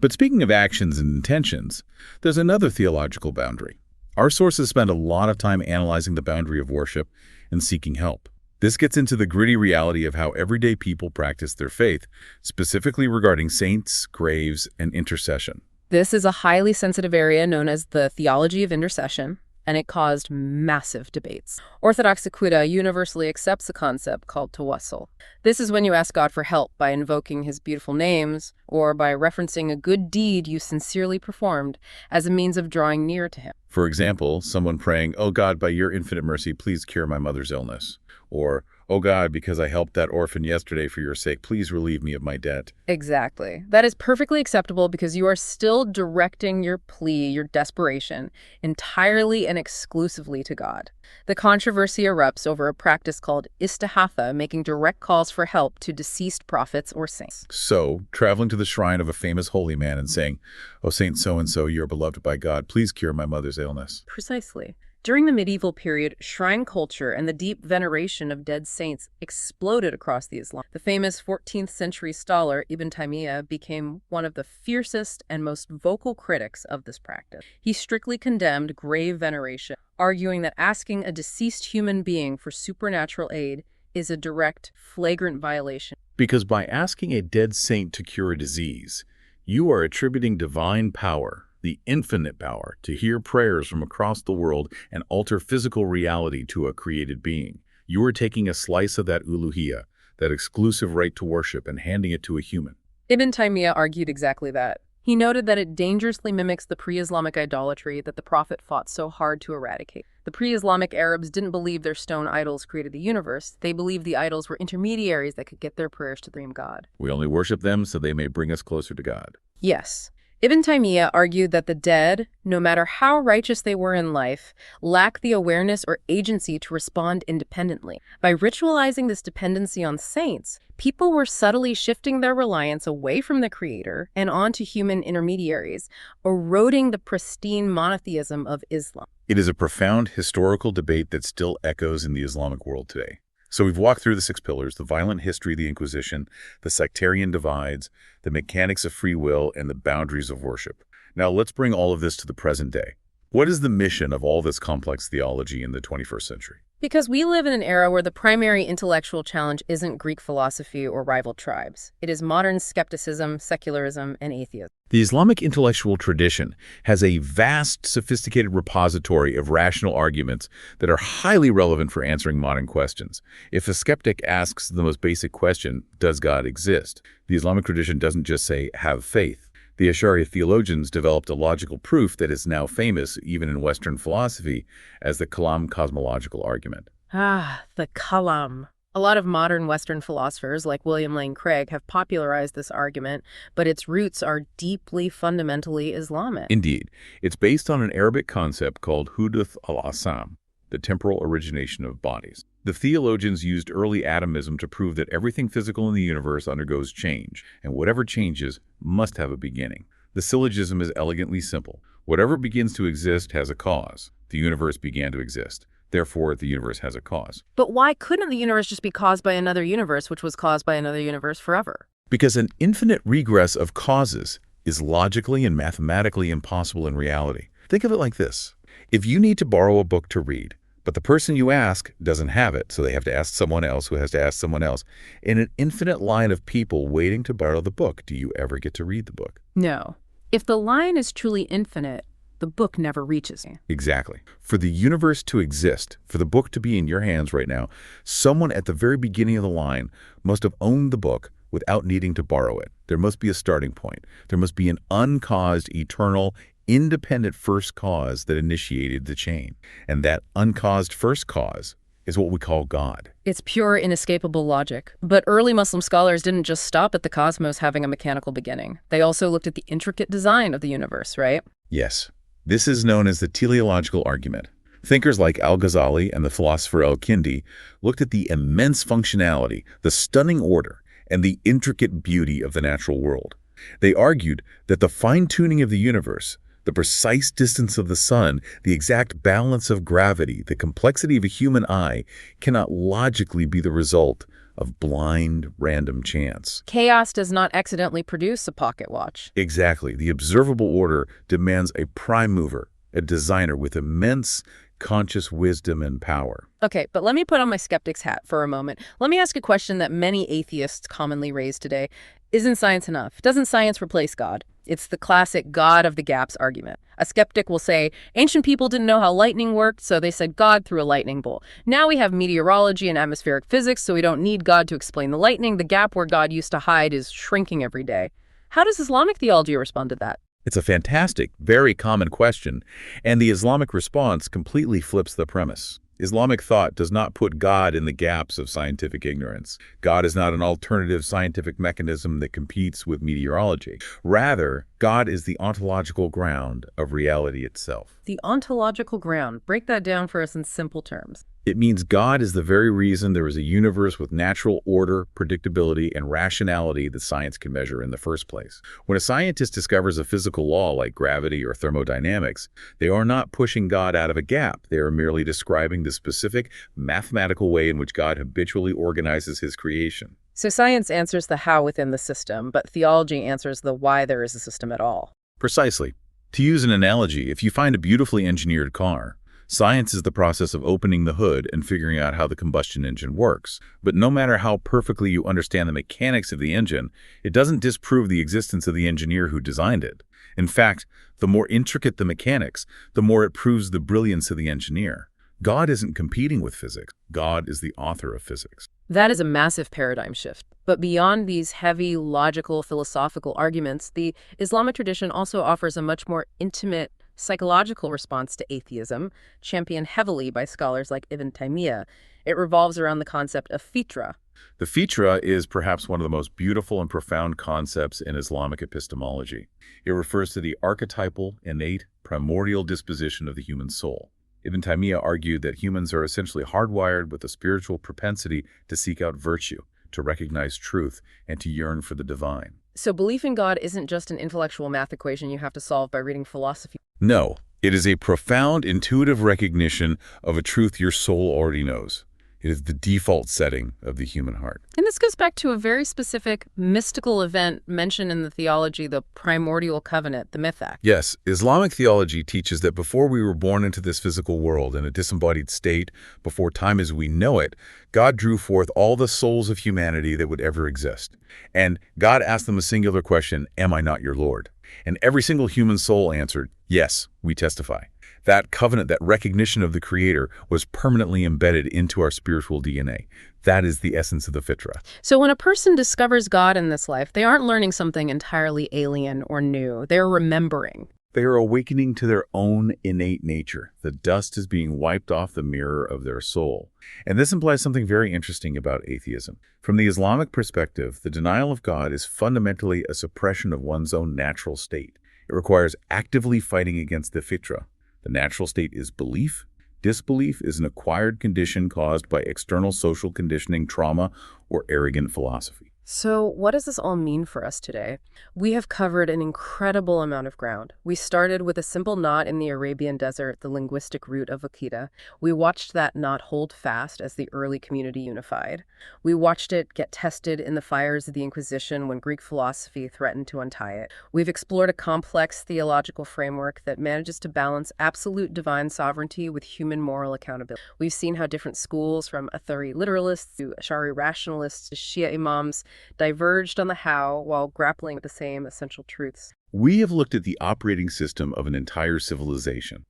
Speaker 2: But speaking of actions and intentions, there's another theological boundary. Our sources spend a lot of time analyzing the boundary of worship and seeking help. This gets into the gritty reality of how everyday people practice their faith, specifically regarding saints, graves, and intercession.
Speaker 1: This is a highly sensitive area known as the theology of intercession, and it caused massive debates. Orthodox Aqidah universally accepts a concept called tawassul. This is when you ask God for help by invoking his beautiful names or by referencing a good deed you sincerely performed as a means of drawing near to him.
Speaker 2: For example, someone praying, "Oh God, by your infinite mercy, please cure my mother's illness." Or, "Oh God, because I helped that orphan yesterday for your sake, please relieve me of my debt."
Speaker 1: Exactly. That is perfectly acceptable because you are still directing your plea, your desperation, entirely and exclusively to God. The controversy erupts over a practice called istihatha, making direct calls for help to deceased prophets or saints.
Speaker 2: So, traveling to the shrine of a famous holy man and saying, "Oh Saint so-and-so, you are beloved by God, please cure my mother's illness."
Speaker 1: Precisely. During the medieval period, shrine culture and the deep veneration of dead saints exploded across the Islam. The famous 14th century scholar Ibn Taymiyyah became one of the fiercest and most vocal critics of this practice. He strictly condemned grave veneration, arguing that asking a deceased human being for supernatural aid is a direct, flagrant violation.
Speaker 2: Because by asking a dead saint to cure a disease, you are attributing divine power, the infinite power, to hear prayers from across the world and alter physical reality to a created being. You are taking a slice of that uluhiyya, that exclusive right to worship, and handing it to a human.
Speaker 1: Ibn Taymiyyah argued exactly that. He noted that it dangerously mimics the pre-Islamic idolatry that the Prophet fought so hard to eradicate. The pre-Islamic Arabs didn't believe their stone idols created the universe. They believed the idols were intermediaries that could get their prayers to the dream God.
Speaker 2: We only worship them so they may bring us closer to God.
Speaker 1: Yes. Ibn Taymiyyah argued that the dead, no matter how righteous they were in life, lack the awareness or agency to respond independently. By ritualizing this dependency on saints, people were subtly shifting their reliance away from the Creator and onto human intermediaries, eroding the pristine monotheism of Islam.
Speaker 2: It is a profound historical debate that still echoes in the Islamic world today. So we've walked through the 6 pillars: the violent history of the Inquisition, the sectarian divides, the mechanics of free will, and the boundaries of worship. Now let's bring all of this to the present day. What is the mission of all this complex theology in the 21st century?
Speaker 1: Because we live in an era where the primary intellectual challenge isn't Greek philosophy or rival tribes. It is modern skepticism, secularism, and atheism.
Speaker 2: The Islamic intellectual tradition has a vast, sophisticated repository of rational arguments that are highly relevant for answering modern questions. If a skeptic asks the most basic question, does God exist? The Islamic tradition doesn't just say, have faith. The Ash'ari theologians developed a logical proof that is now famous, even in Western philosophy, as the Kalam cosmological argument.
Speaker 1: Ah, the Kalam. A lot of modern Western philosophers, like William Lane Craig, have popularized this argument, but its roots are deeply, fundamentally Islamic.
Speaker 2: Indeed, it's based on an Arabic concept called Huduth al-Asam, the temporal origination of bodies. The theologians used early atomism to prove that everything physical in the universe undergoes change, and whatever changes must have a beginning. The syllogism is elegantly simple. Whatever begins to exist has a cause. The universe began to exist. Therefore, the universe has a cause.
Speaker 1: But why couldn't the universe just be caused by another universe, which was caused by another universe forever?
Speaker 2: Because an infinite regress of causes is logically and mathematically impossible in reality. Think of it like this. If you need to borrow a book to read, but the person you ask doesn't have it, so they have to ask someone else who has to ask someone else. In an infinite line of people waiting to borrow the book, do you ever get to read the book?
Speaker 1: No. If the line is truly infinite, the book never reaches me.
Speaker 2: Exactly. For the universe to exist, for the book to be in your hands right now, someone at the very beginning of the line must have owned the book without needing to borrow it. There must be a starting point. There must be an uncaused, eternal, independent first cause that initiated the chain. And that uncaused first cause is what we call God.
Speaker 1: It's pure, inescapable logic. But early Muslim scholars didn't just stop at the cosmos having a mechanical beginning. They also looked at the intricate design of the universe, right?
Speaker 2: Yes. This is known as the teleological argument. Thinkers like Al-Ghazali and the philosopher Al-Kindi looked at the immense functionality, the stunning order, and the intricate beauty of the natural world. They argued that the fine-tuning of the universe, the precise distance of the sun, the exact balance of gravity, the complexity of a human eye cannot logically be the result of blind, random chance.
Speaker 1: Chaos does not accidentally produce a pocket watch.
Speaker 2: Exactly. The observable order demands a prime mover, a designer with immense conscious wisdom and power.
Speaker 1: Okay, but let me put on my skeptic's hat for a moment. Let me ask a question that many atheists commonly raise today. Isn't science enough? Doesn't science replace God? It's the classic God of the gaps argument. A skeptic will say, ancient people didn't know how lightning worked, so they said God threw a lightning bolt. Now we have meteorology and atmospheric physics, so we don't need God to explain the lightning. The gap where God used to hide is shrinking every day. How does Islamic theology respond to that?
Speaker 2: It's a fantastic, very common question, and the Islamic response completely flips the premise. Islamic thought does not put God in the gaps of scientific ignorance. God is not an alternative scientific mechanism that competes with meteorology. Rather, God is the ontological ground of reality itself.
Speaker 1: The ontological ground. Break that down for us in simple terms.
Speaker 2: It means God is the very reason there is a universe with natural order, predictability, and rationality that science can measure in the first place. When a scientist discovers a physical law like gravity or thermodynamics, they are not pushing God out of a gap. They are merely describing the specific mathematical way in which God habitually organizes his creation.
Speaker 1: So science answers the how within the system, but theology answers the why there is a system at all.
Speaker 2: Precisely. To use an analogy, if you find a beautifully engineered car, science is the process of opening the hood and figuring out how the combustion engine works. But no matter how perfectly you understand the mechanics of the engine, it doesn't disprove the existence of the engineer who designed it. In fact, the more intricate the mechanics, the more it proves the brilliance of the engineer. God isn't competing with physics. God is the author of physics.
Speaker 1: That is a massive paradigm shift. But beyond these heavy, logical, philosophical arguments, the Islamic tradition also offers a much more intimate, psychological response to atheism, championed heavily by scholars like Ibn Taymiyyah. It revolves around the concept of fitra.
Speaker 2: The fitra is perhaps one of the most beautiful and profound concepts in Islamic epistemology. It refers to the archetypal, innate, primordial disposition of the human soul. Ibn Taymiyyah argued that humans are essentially hardwired with a spiritual propensity to seek out virtue, to recognize truth, and to yearn for the divine.
Speaker 1: So belief in God isn't just an intellectual math equation you have to solve by reading philosophy.
Speaker 2: No, it is a profound, intuitive recognition of a truth your soul already knows. It is the default setting of the human heart.
Speaker 1: And this goes back to a very specific mystical event mentioned in the theology, the primordial covenant, the Mithaq.
Speaker 2: Yes, Islamic theology teaches that before we were born into this physical world in a disembodied state, before time as we know it, God drew forth all the souls of humanity that would ever exist. And God asked them a singular question, "Am I not your Lord?" And every single human soul answered, "Yes, we testify." That covenant, that recognition of the Creator, was permanently embedded into our spiritual DNA. That is the essence of the fitra.
Speaker 1: So when a person discovers God in this life, they aren't learning something entirely alien or new. They're remembering.
Speaker 2: They are awakening to their own innate nature. The dust is being wiped off the mirror of their soul. And this implies something very interesting about atheism. From the Islamic perspective, the denial of God is fundamentally a suppression of one's own natural state. It requires actively fighting against the fitra. The natural state is belief. Disbelief is an acquired condition caused by external social conditioning, trauma, or arrogant philosophy.
Speaker 1: So what does this all mean for us today? We have covered an incredible amount of ground. We started with a simple knot in the Arabian desert, the linguistic root of Aqidah. We watched that knot hold fast as the early community unified. We watched it get tested in the fires of the Inquisition when Greek philosophy threatened to untie it. We've explored a complex theological framework that manages to balance absolute divine sovereignty with human moral accountability. We've seen how different schools, from Athari literalists to Ash'ari rationalists to Shia imams, diverged on the how while grappling with the same essential truths.
Speaker 2: We have looked at the operating system of an entire civilization.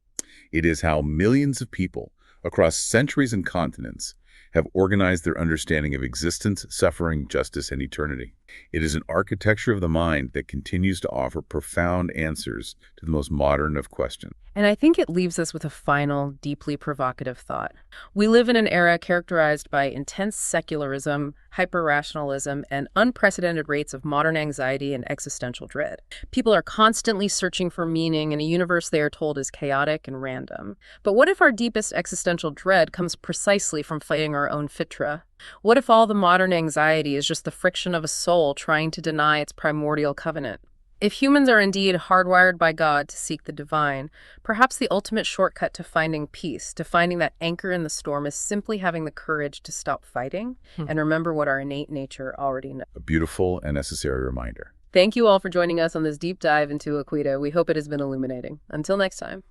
Speaker 2: It is how millions of people across centuries and continents have organized their understanding of existence, suffering, justice, and eternity. It is an architecture of the mind that continues to offer profound answers to the most modern of questions.
Speaker 1: And I think it leaves us with a final, deeply provocative thought. We live in an era characterized by intense secularism, hyper-rationalism, and unprecedented rates of modern anxiety and existential dread. People are constantly searching for meaning in a universe they are told is chaotic and random. But what if our deepest existential dread comes precisely from fighting our own fitra? What if all the modern anxiety is just the friction of a soul trying to deny its primordial covenant? If humans are indeed hardwired by God to seek the divine, perhaps the ultimate shortcut to finding peace, to finding that anchor in the storm, is simply having the courage to stop fighting and remember what our innate nature already knows.
Speaker 2: A beautiful and necessary reminder.
Speaker 1: Thank you all for joining us on this deep dive into Aqidah. We hope it has been illuminating. Until next time.